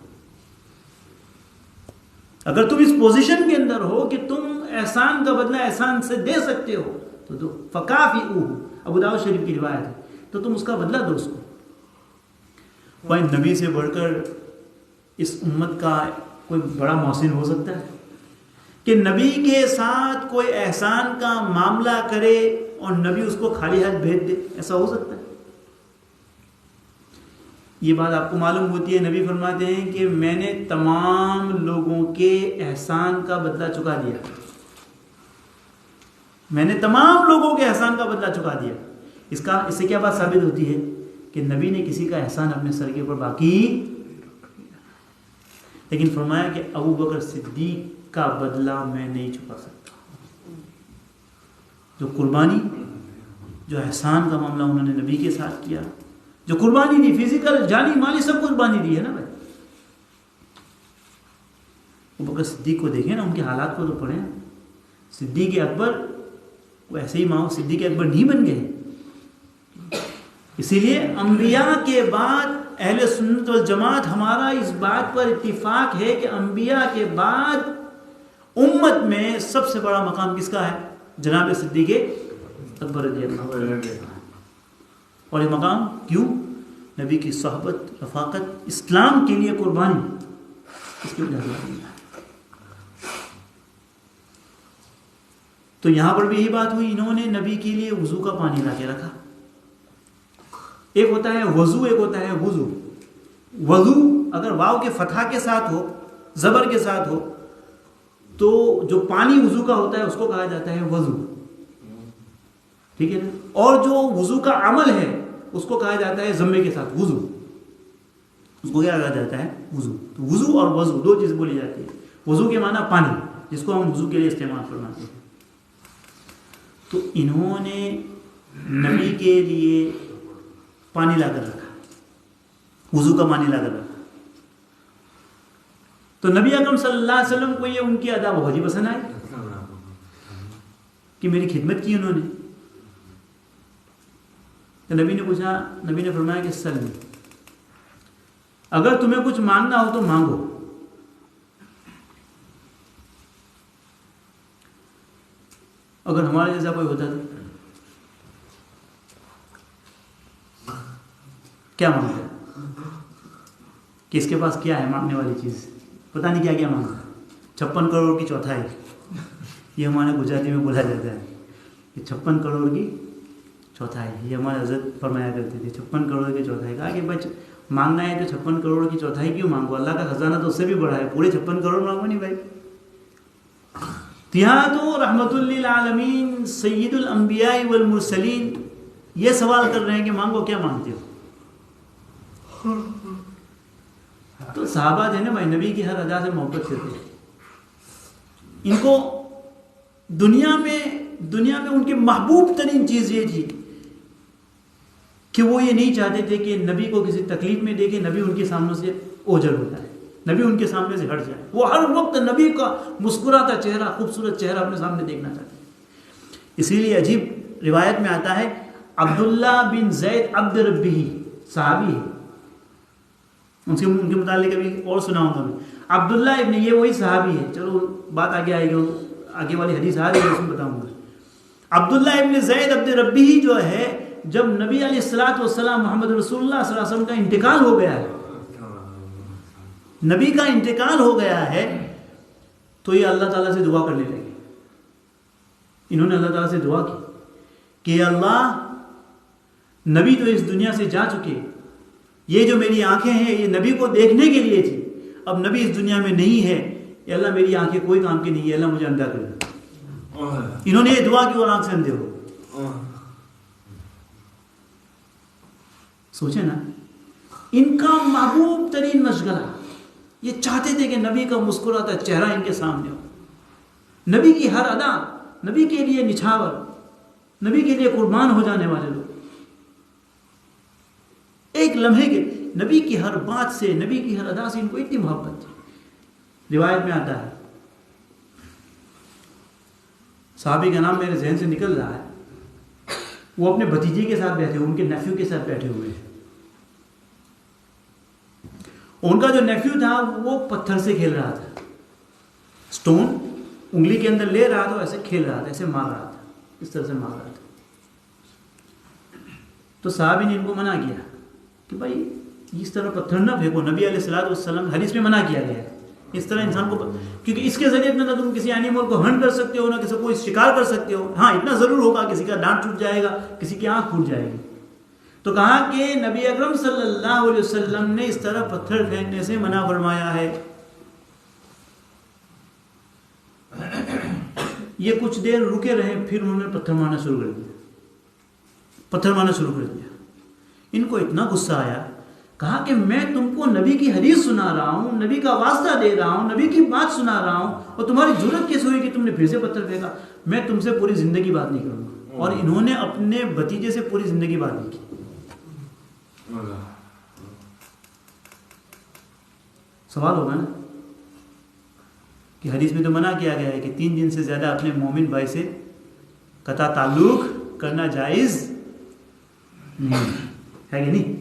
اگر تم اس پوزیشن کے اندر ہو کہ تم احسان کا بدلہ احسان سے دے سکتے ہو تو دو. فکافئوہ، ابو داؤد شریف کی روایت ہے، تو تم اس کا بدلہ دو اس کو. بھائی نبی سے بڑھ کر اس امت کا کوئی بڑا محسن ہو سکتا ہے کہ نبی کے ساتھ کوئی احسان کا معاملہ کرے اور نبی اس کو خالی ہاتھ بھیج دے؟ ایسا ہو سکتا ہے؟ یہ بات آپ کو معلوم ہوتی ہے، نبی فرماتے ہیں کہ میں نے تمام لوگوں کے احسان کا بدلہ چکا دیا، میں نے تمام لوگوں کے احسان کا بدلہ چکا دیا. اس سے کیا بات ثابت ہوتی ہے کہ نبی نے کسی کا احسان اپنے سر کے اوپر باقی. لیکن فرمایا کہ ابو بکر صدیق کا بدلہ میں نہیں چکا سکتا. جو قربانی، جو احسان کا معاملہ انہوں نے نبی کے ساتھ کیا، جو قربانی دی، فزیکل، جانی، مالی، سب قربانی دی ہے نا بھائی. ابو بکر صدیق کو دیکھیں نا، ان کے حالات کو تو پڑھیں. صدیق اکبر وہ ایسے ہی ماں صدیق اکبر نہیں بن گئے. اسی لیے انبیاء کے بعد اہل سنت والجماعت ہمارا اس بات پر اتفاق ہے کہ انبیاء کے بعد امت میں سب سے بڑا مقام کس کا ہے؟ جناب صدیق اکبر رضی اللہ عنہ. اور یہ مقام کیوں؟ نبی کی صحبت، رفاقت، اسلام کے لیے قربانی، اس کی وجہ سے. تو یہاں پر بھی یہی بات ہوئی، انہوں نے نبی کے لیے وضو کا پانی لا کے رکھا. ایک ہوتا ہے وضو، ایک ہوتا ہے وضو. وضو اگر واو کے فتحہ کے ساتھ ہو، زبر کے ساتھ ہو، تو جو پانی وضو کا ہوتا ہے اس کو کہا جاتا ہے وضو، ٹھیک ہے نا. اور جو وضو کا عمل ہے اس کو کہا جاتا ہے ضمے کے ساتھ وضو، اس کو کیا کہا جاتا ہے؟ وضو. تو وضو اور وضو دو چیز بولی جاتی ہے. وضو کے معنی پانی، جس کو ہم وضو کے لیے استعمال فرماتے ہیں. تو انہوں نے نبی کے لیے پانی لا کر رکھا، وضو کا پانی لا کر رکھا. تو نبی اکرم صلی اللہ علیہ وسلم کو یہ ان کی ادا بہت ہی پسند آئی کہ میری خدمت کی انہوں نے. تو نبی نے پوچھا، نبی نے فرمایا کہ سلم، اگر تمہیں کچھ مانگنا ہو تو مانگو. اگر ہمارے جیسا کوئی ہوتا تھا کیا مانگتا ہے کہ اس کے پاس کیا ہے مانگنے والی چیز؟ پتہ نہیں کیا کیا مانگا. 56 کروڑ کی چوتھائی، یہ ہمارے گجراتی میں بولا جاتا ہے کہ 56 کروڑ کی چوتھائی. یہ ہمارے حضرت فرمایا کرتے تھے 56 کروڑ کی چوتھائی. کہا کہ بھائی مانگنا ہے تو 56 کروڑ کی چوتھائی کیوں مانگو؟ اللہ کا خزانہ تو اس سے بھی بڑا ہے، پورے 56 کروڑ مانگو نہیں بھائی. یہاں تو رحمت للعالمین سید الانبیاء والمرسلین یہ سوال کر رہے ہیں کہ مانگو، کیا مانگتے ہو؟ تو صحابہ تھے نا بھائی، نبی کی ہر ادا سے محبت کرتے تھے. ان کو دنیا میں ان کی محبوب ترین چیز یہ تھی کہ وہ یہ نہیں چاہتے تھے کہ نبی کو کسی تکلیف میں دیکھے، نبی ان کے سامنے سے اوجھل ہو جائے، نبی ان کے سامنے سے ہٹ جائے. وہ ہر وقت نبی کا مسکراتا چہرہ، خوبصورت چہرہ اپنے سامنے دیکھنا چاہتے ہیں. اسی لیے عجیب روایت میں آتا ہے عبداللہ بن زید عبد ربی صحابی ہے، ان کے متعلق ابھی اور سناؤں گا میں. عبداللہ ابن، یہ وہی صحابی ہے، چلو بات آگے آئے گی، آگے والی حدیث آ رہی ہے اس میں بتاؤں گا. عبداللہ ابن زید عبد ربی جو ہے، جب نبی علیہ الصلوۃ والسلام محمد رسول اللہ صلی اللہ علیہ وسلم کا انتقال ہو گیا ہے، نبی کا انتقال ہو گیا ہے، تو یہ اللہ تعالیٰ سے دعا کرنے لگے. انہوں نے اللہ تعالیٰ سے دعا کی کہ اللہ، نبی تو اس دنیا سے جا چکے، یہ جو میری آنکھیں ہیں یہ نبی کو دیکھنے کے لیے تھی، اب نبی اس دنیا میں نہیں ہے، یا اللہ میری آنکھیں کوئی کام کی نہیں ہے، اللہ مجھے اندھا کر دے. انہوں نے یہ دعا کی اور آنکھ سے اندھے ہو. سوچے نا، ان کا محبوب ترین مشغلہ، یہ چاہتے تھے کہ نبی کا مسکراتا چہرہ ان کے سامنے ہو، نبی کی ہر ادا، نبی کے لیے نچھاور، نبی کے لیے قربان ہو جانے والے لوگ. ایک لمحے کے نبی کی ہر بات سے، نبی کی ہر ادا سے ان کو اتنی محبت تھی. روایت میں آتا ہے، صحابی کا نام میرے ذہن سے نکل رہا ہے، وہ اپنے بھتیجے کے ساتھ بیٹھے ہوئے، ان کے نیفیو کے ساتھ بیٹھے ہوئے ہیں. ان کا جو نیفیو تھا وہ پتھر سے کھیل رہا تھا، سٹون انگلی کے اندر لے رہا تھا، ایسے کھیل رہا تھا، ایسے مار رہا تھا، اس طرح سے مار رہا تھا. تو صحابی نے ان کو منع کیا کہ بھائی اس طرح پتھر نہ پھینکو، نبی علیہ الصلوۃ والسلام حدیث میں منع کیا گیا ہے اس طرح انسان کو، کیونکہ اس کے ذریعے نہ تم کسی اینیمل کو ہنٹ کر سکتے ہو، نہ کسی کو شکار کر سکتے ہو. ہاں اتنا ضرور ہوگا، کسی کا دانت ٹوٹ جائے گا، کسی کی آنکھ پھوٹ جائے گی. تو کہا کہ نبی اکرم صلی اللہ علیہ وسلم نے اس طرح پتھر پھینکنے سے منع فرمایا ہے. یہ کچھ دیر رکے رہے، پھر انہوں نے پتھر مارنا شروع کر دیا. ان کو اتنا غصہ آیا، کہا کہ میں تم کو نبی کی حدیث سنا رہا ہوں، نبی کا واسطہ دے رہا ہوں، نبی کی بات سنا رہا ہوں، اور تمہاری ضرورت کیسے ہوئی کہ تم نے پھر سے پتھر پھینکا؟ میں تم سے پوری زندگی بات نہیں کروں گا. اور انہوں نے اپنے بھتیجے سے پوری زندگی بات نہیں کی. سوال ہوگا نا کہ حدیث میں تو منع کیا گیا ہے کہ 3 دن سے زیادہ اپنے مومن بھائی سے قطع تعلق کرنا جائز نہیں ہے کہ نہیں؟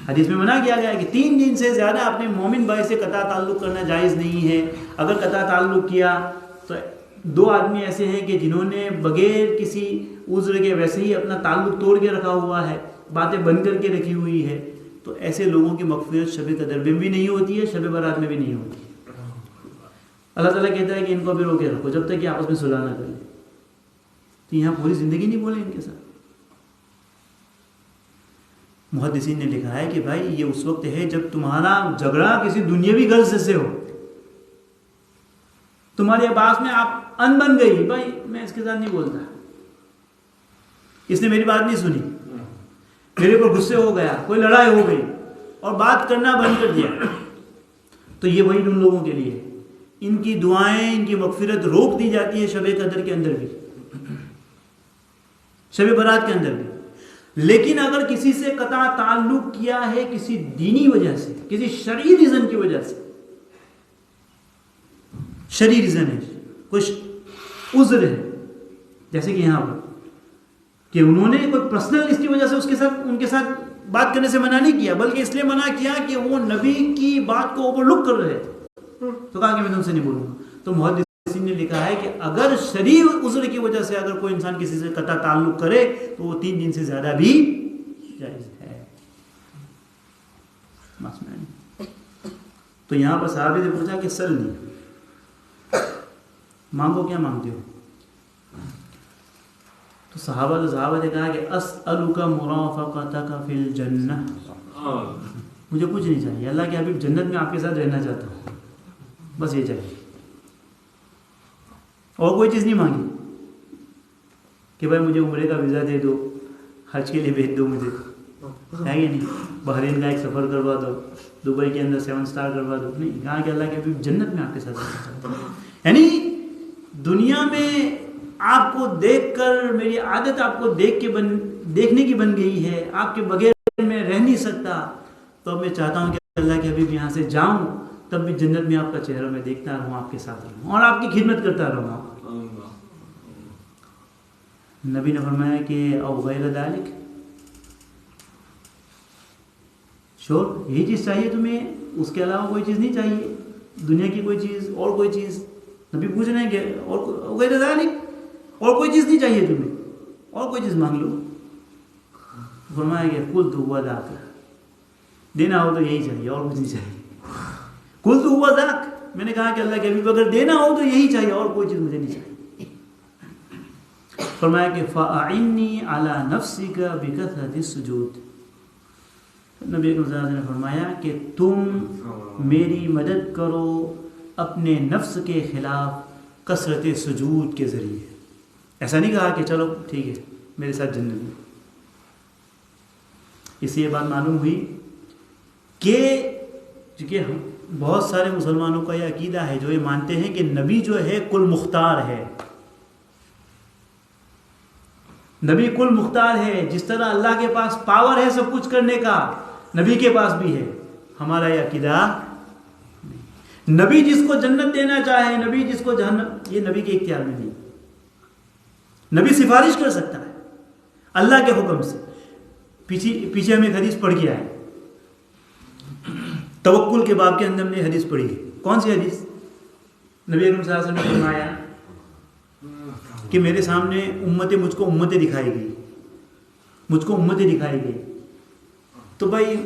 حدیث میں منع کیا گیا ہے کہ 3 دن سے زیادہ اپنے مومن بھائی سے قطع تعلق کرنا جائز نہیں ہے. اگر قطع تعلق کیا تو 2 آدمی ایسے ہیں کہ جنہوں نے بغیر کسی عذر کے ویسے ہی اپنا تعلق توڑ کے رکھا ہوا ہے، باتیں بند کر کے رکھی ہوئی ہے، تو ایسے لوگوں کی مغفرت شب قدر میں بھی نہیں ہوتی ہے، شب برات میں بھی نہیں ہوتی. اللہ تعالیٰ کہتا ہے کہ ان کو بھی روکے رکھو جب تک کہ آپس میں صلح نہ کریں. تو یہاں پوری زندگی نہیں بولے ان کے ساتھ. محدثین نے لکھا ہے کہ بھائی یہ اس وقت ہے جب تمہارا جھگڑا کسی دنیاوی غرض سے ہو، تمہارے آپس میں آپ ان بن گئی، بھائی میں اس کے ساتھ نہیں بولتا، اس نے میری بات نہیں سنی، میرے پر غصے ہو گیا، کوئی لڑائی ہو گئی اور بات کرنا بند کر دیا، تو یہ وہی ان لوگوں کے لیے ان کی دعائیں، ان کی مغفرت روک دی جاتی ہے شب قدر کے اندر بھی، شب برات کے اندر بھی. لیکن اگر کسی سے قطع تعلق کیا ہے کسی دینی وجہ سے، کسی شرعی ریزن کی وجہ سے، شرعی ریزن ہے، کچھ عذر ہے، جیسے کہ یہاں پر کہ انہوں نے کوئی پرسنل اس کی وجہ سے ان کے ساتھ بات کرنے سے منع نہیں کیا، بلکہ اس لیے منع کیا کہ وہ نبی کی بات کو اوور لک کر رہے تھے، تو کہا کہ میں تم سے نہیں بولوں گا. تو محدثین نے لکھا ہے کہ اگر شرعی عذر کی وجہ سے اگر کوئی انسان کسی سے قطع تعلق کرے تو وہ 3 دن سے زیادہ بھی جائز ہے. بس میں نہیں. تو یہاں پر صحابی سے پوچھا کہ سل نہیں, مانگو, کیا مانگتے ہو؟ تو صحابہ نے کہا کہ اسألک مرافقتک فی الجنہ, مجھے کچھ نہیں چاہیے اللہ کے حبیب, جنت میں آپ کے ساتھ رہنا چاہتا ہوں, بس یہ چاہیے, اور کوئی چیز نہیں مانگی کہ بھائی مجھے عمرے کا ویزا دے دو, حج کے لیے بھیج دو مجھے, ہے کہ نہیں, بحرین کا ایک سفر کروا دو, دبئی کے اندر 7 اسٹار کروا دو. نہیں, کہا کہ اللہ کے حبیب جنت میں آپ کے ساتھ رہنا چاہتا ہوں. یعنی دنیا میں آپ کو دیکھ کر, میری عادت آپ کو دیکھنے کی بن گئی ہے, آپ کے بغیر میں رہ نہیں سکتا, تو اب میں چاہتا ہوں کہ اللہ کے حبیب یہاں سے جاؤں, تب بھی جنت میں آپ کا چہرہ میں دیکھتا رہوں, آپ کے ساتھ رہوں اور آپ کی خدمت کرتا رہوں. نبی نے فرمایا کہ او غیر ذالک, شور یہی چیز چاہیے تمہیں, اس کے علاوہ کوئی چیز نہیں چاہیے, دنیا کی کوئی چیز, اور کوئی چیز. نبی پوچھ رہے ہیں کہ اور غیر ذالک, اور کوئی چیز نہیں چاہیے تمہیں, اور کوئی چیز مانگ لو. فرمایا کہ قلت هو ذاک, دینا ہو تو یہی چاہیے, اور کچھ نہیں چاہیے. قلت هو ذاک, میں نے کہا کہ اللہ کے حبیب اگر دینا ہو تو یہی چاہیے, اور کوئی چیز مجھے نہیں چاہیے. فرمایا کہ فَأَعِنِّي عَلَى نَفْسِكَ بِكَثْرَةِ السُّجُودِ, نبی اکرم صلی اللہ علیہ وسلم نے فرمایا کہ تم میری مدد کرو اپنے نفس کے خلاف کثرت سجود کے ذریعے. ایسا نہیں کہا کہ چلو ٹھیک ہے میرے ساتھ جنت میں. اس سے یہ بات معلوم ہوئی کہ چونکہ بہت سارے مسلمانوں کا یہ عقیدہ ہے جو یہ مانتے ہیں کہ نبی جو ہے کل مختار ہے, نبی کل مختار ہے. جس طرح اللہ کے پاس پاور ہے سب کچھ کرنے کا, نبی کے پاس بھی ہے. ہمارا یہ عقیدہ, نبی جس کو جنت دینا چاہے, نبی جس کو جہنم, یہ نبی کے اختیار میں نہیں. نبی سفارش کر سکتا ہے اللہ کے حکم سے. پیچھے ہم ایک حدیث پڑھ کے آئے, توکل کے باب کے اندر ہم نے حدیث پڑھی ہے. کون سی حدیث؟ نبی اکرم صلی اللہ علیہ وسلم نے فرمایا کہ میرے سامنے مجھ کو امتیں دکھائی گئی. تو بھائی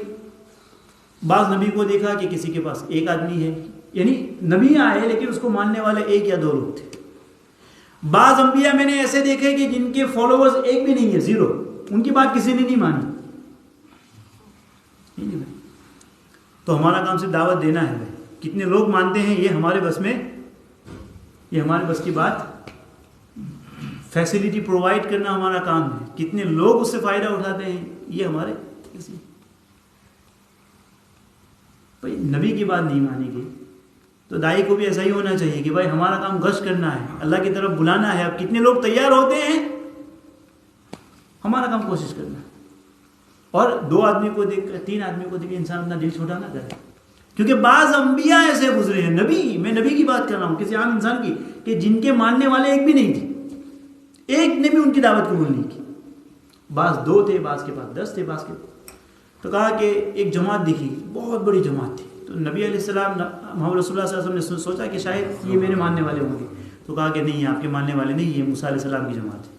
بعض نبی کو دیکھا کہ کسی کے پاس ایک آدمی ہے, یعنی نبی آئے لیکن اس کو ماننے والے 1 یا 2 لوگ تھے. بعض انبیاء میں نے ایسے دیکھے کہ جن کے فالوورز ایک بھی نہیں ہے, 0, ان کی بات کسی نے نہیں مانی. تو ہمارا کام صرف دعوت دینا ہے. کتنے لوگ مانتے ہیں یہ ہمارے بس کی بات. فیسلٹی پرووائڈ کرنا ہمارا کام ہے, کتنے لوگ اس سے فائدہ اٹھاتے ہیں یہ ہمارے. بھائی نبی کی بات نہیں مانی گئی تو داعی کو بھی ایسا ہی ہونا چاہیے کہ بھائی ہمارا کام گشت کرنا ہے, اللہ کی طرف بلانا ہے. اب کتنے لوگ تیار ہوتے ہیں, ہمارا کام کوشش کرنا ہے. اور 2 آدمی کو دیکھ کر 3 آدمی کو دیکھ کر انسان اپنا دل چھوٹا نہ کرے, کیونکہ بعض انبیاء ایسے گزرے ہیں. میں نبی کی بات کر رہا ہوں, کسی عام انسان کی, کہ جن کے ماننے والے ایک بھی نہیں تھے, ایک نے بھی ان کی دعوت قبول نہیں کی. بعض 2 تھے, بعض کے پاس 10 تھے, بعض کے. تو کہا کہ ایک جماعت دکھی, بہت بڑی جماعت تھی. تو نبی علیہ السلام محمد رسول اللہ صلی اللہ علیہ وسلم نے سوچا کہ شاید یہ میرے ماننے والے ہوں گے. تو کہا کہ نہیں, آپ کے ماننے والے نہیں, یہ موسیٰ علیہ السلام کی جماعت ہے.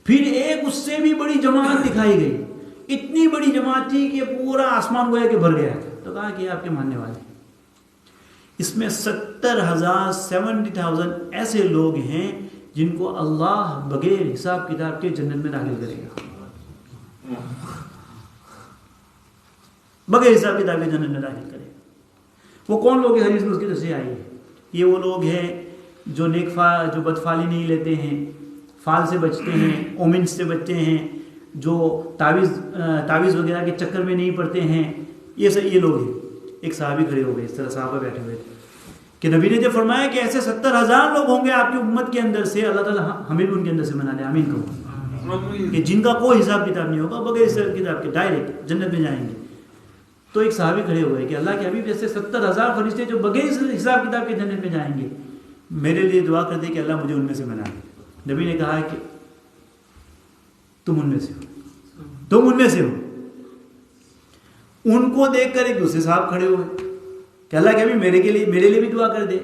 پھر ایک اس سے بھی بڑی جماعت دکھائی گئی, اتنی بڑی جماعت تھی کہ پورا آسمان گویا کہ بھر گیا تھا. تو کہا کہ یہ آپ کے ماننے والے. اس میں 70,000 ایسے لوگ ہیں جن کو اللہ بغیر حساب کتاب کے جنت میں داخل کرے گا, بغیر حساب کتاب کے جنت میں داخل کرے گا. وہ کون لوگ ہیں؟ حدیث میں اس کی تفصیل آئی ہے. یہ وہ لوگ ہیں جو جو بدفالی نہیں لیتے ہیں, فال سے بچتے ہیں, اومنس سے بچتے ہیں, جو تعویذ وغیرہ کے چکر میں نہیں پڑتے ہیں. یہ لوگ ہیں. ایک صحابی کھڑے ہو گئے, اس طرح صحابہ بیٹھے ہوئے تھے کہ نبی نے جب فرمایا کہ ایسے 70,000 لوگ ہوں گے آپ کی امت کے اندر سے, اللہ تعالیٰ ہمیں بھی ان کے اندر سے بنا دے, آمین کہو, کہ جن کا کوئی حساب کتاب نہیں ہوگا, بغیر حساب کتاب کے ڈائریکٹ جنت میں جائیں گے. تو ایک صحابی کھڑے ہوئے کہ اللہ کے حبیب ایسے 70,000 فرشتے جو بغیر حساب کتاب کے جنت میں جائیں گے, میرے لیے دعا کر دے کہ اللہ مجھے ان میں سے بنا دے. نبی نے کہا کہ تم ان میں سے ہو. ان کو دیکھ کر ایک دوسرے صاحب کھڑے ہوئے کہ اللہ کے حبیب میرے لیے بھی دعا کر دے.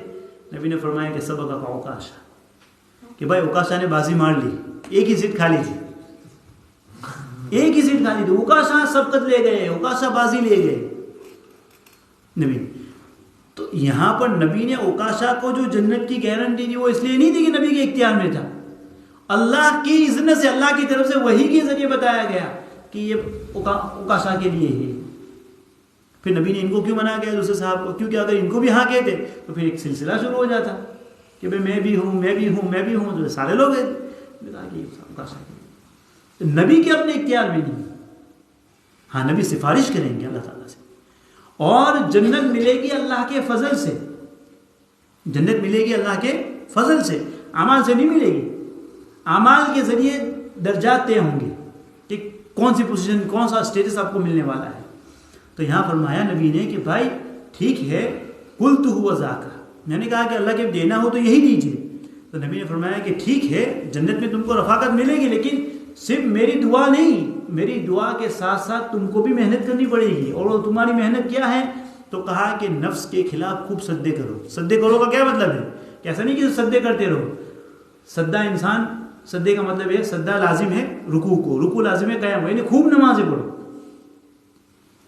نبی نے فرمایا کہ سبق کا اوکاشا, کہ بھائی اوکاشا نے بازی مار لی, ایک ہی سیٹ خالی تھی. ایک ہی سیٹ خالی تھی. اوکاشا سبقت لے گئے, اوکاشا بازی لے گئے نبی. تو یہاں پر نبی نے اوکاشا کو جو جنت کی گارنٹی دی وہ اس لیے نہیں تھی کہ نبی کے اختیار میں تھا, اللہ کی اذن سے, اللہ کی طرف سے وحی کے ذریعے بتایا گیا کہ یہ اوکاشا کے لیے ہے. پھر نبی نے ان کو کیوں منع کیا دوسرے صاحب کو؟ کیونکہ اگر ان کو بھی ہاں کہتے تو پھر ایک سلسلہ شروع ہو جاتا کہ بھائی میں بھی ہوں, میں بھی ہوں, میں بھی ہوں, تو سارے لوگ ہیں. نبی کے اپنے اختیار میں نہیں. ہاں نبی سفارش کریں گے اللہ تعالیٰ سے, اور جنت ملے گی اللہ کے فضل سے. جنت ملے گی اللہ کے فضل سے, اعمال سے نہیں ملے گی. اعمال کے ذریعے درجات طے ہوں گے کہ کون سی پوزیشن, کون سا اسٹیٹس آپ کو ملنے والا ہے. تو یہاں فرمایا نبی نے کہ بھائی ٹھیک ہے, قلت ہوا ذاکا, میں نے کہا کہ اللہ کے دینا ہو تو یہی دیجیے. تو نبی نے فرمایا کہ ٹھیک ہے جنت میں تم کو رفاقت ملے گی, لیکن صرف میری دعا نہیں, میری دعا کے ساتھ ساتھ تم کو بھی محنت کرنی پڑے گی. اور تمہاری محنت کیا ہے؟ تو کہا کہ نفس کے خلاف خوب سجدے کرو. سجدے کرو کا کیا مطلب ہے؟ کہ ایسا نہیں کہ سجدے کرتے رہو. سجدہ انسان, سجدے کا مطلب ہے سجدہ لازم ہے رکوع کو, رکوع لازم ہے قیام, یعنی خوب نمازیں پڑھو,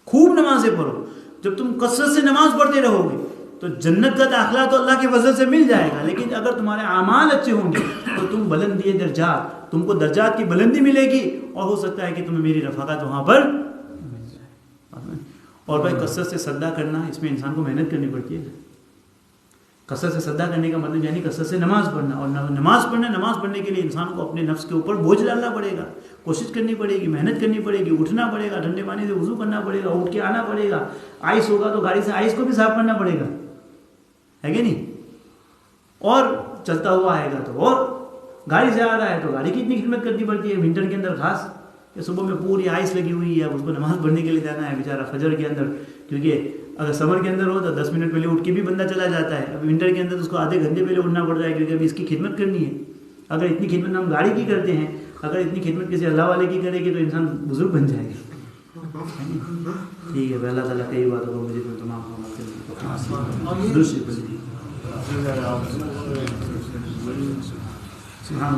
خوب نمازیں پڑھو. جب تم کثرت سے نماز پڑھتے رہو گے تو جنت کا داخلہ تو اللہ کے فضل سے مل جائے گا, لیکن اگر تمہارے اعمال اچھے ہوں گے تو تم بلندی درجات, تم کو درجات کی بلندی ملے گی, اور ہو سکتا ہے کہ تمہیں میری رفاقت وہاں پر مل جائے. اور بھائی کثرت سے سجدہ کرنا, اس میں انسان کو محنت کرنی پڑتی ہے. کثرت سے سجدہ کرنے کا مطلب یعنی کثرت سے نماز پڑھنا, اور نماز پڑھنے کے لیے انسان کو اپنے نفس کے اوپر بوجھ ڈالنا پڑے گا, کوشش کرنی پڑے گی, محنت کرنی پڑے گی, اٹھنا پڑے گا, ٹھنڈے پانی سے وضو کرنا پڑے گا, اٹھ کے آنا پڑے گا. آئس ہوگا تو گاڑی سے آئس کو بھی صاف کرنا پڑے گا, ہے کہ نہیں؟ اور چلتا ہوا آئے گا تو, اور گاڑی سے آ رہا ہے تو گاڑی کی اتنی خدمت کرنی پڑتی ہے ونٹر کے اندر خاص, کہ صبح میں پوری آئس لگی ہوئی ہے, اس کو نماز پڑھنے کے لیے جانا ہے بیچارہ فجر کے اندر. کیونکہ اگر سمر کے اندر ہو تو 10 منٹ پہلے اٹھ کے بھی بندہ چلا جاتا ہے, اب ونٹر کے اندر تو اس کو آدھے گھنٹے پہلے اٹھنا پڑتا ہے, کیونکہ ابھی اس کی خدمت کرنی ہے. اگر اتنی خدمت ہم گاڑی کی کرتے ہیں, اگر اتنی خدمت کسی اللہ والے کی کرے گی تو انسان بزرگ بن جائے گا. ٹھیک ہے, اللہ تعالیٰ کئی باتوں کو مجھے تمام سبحان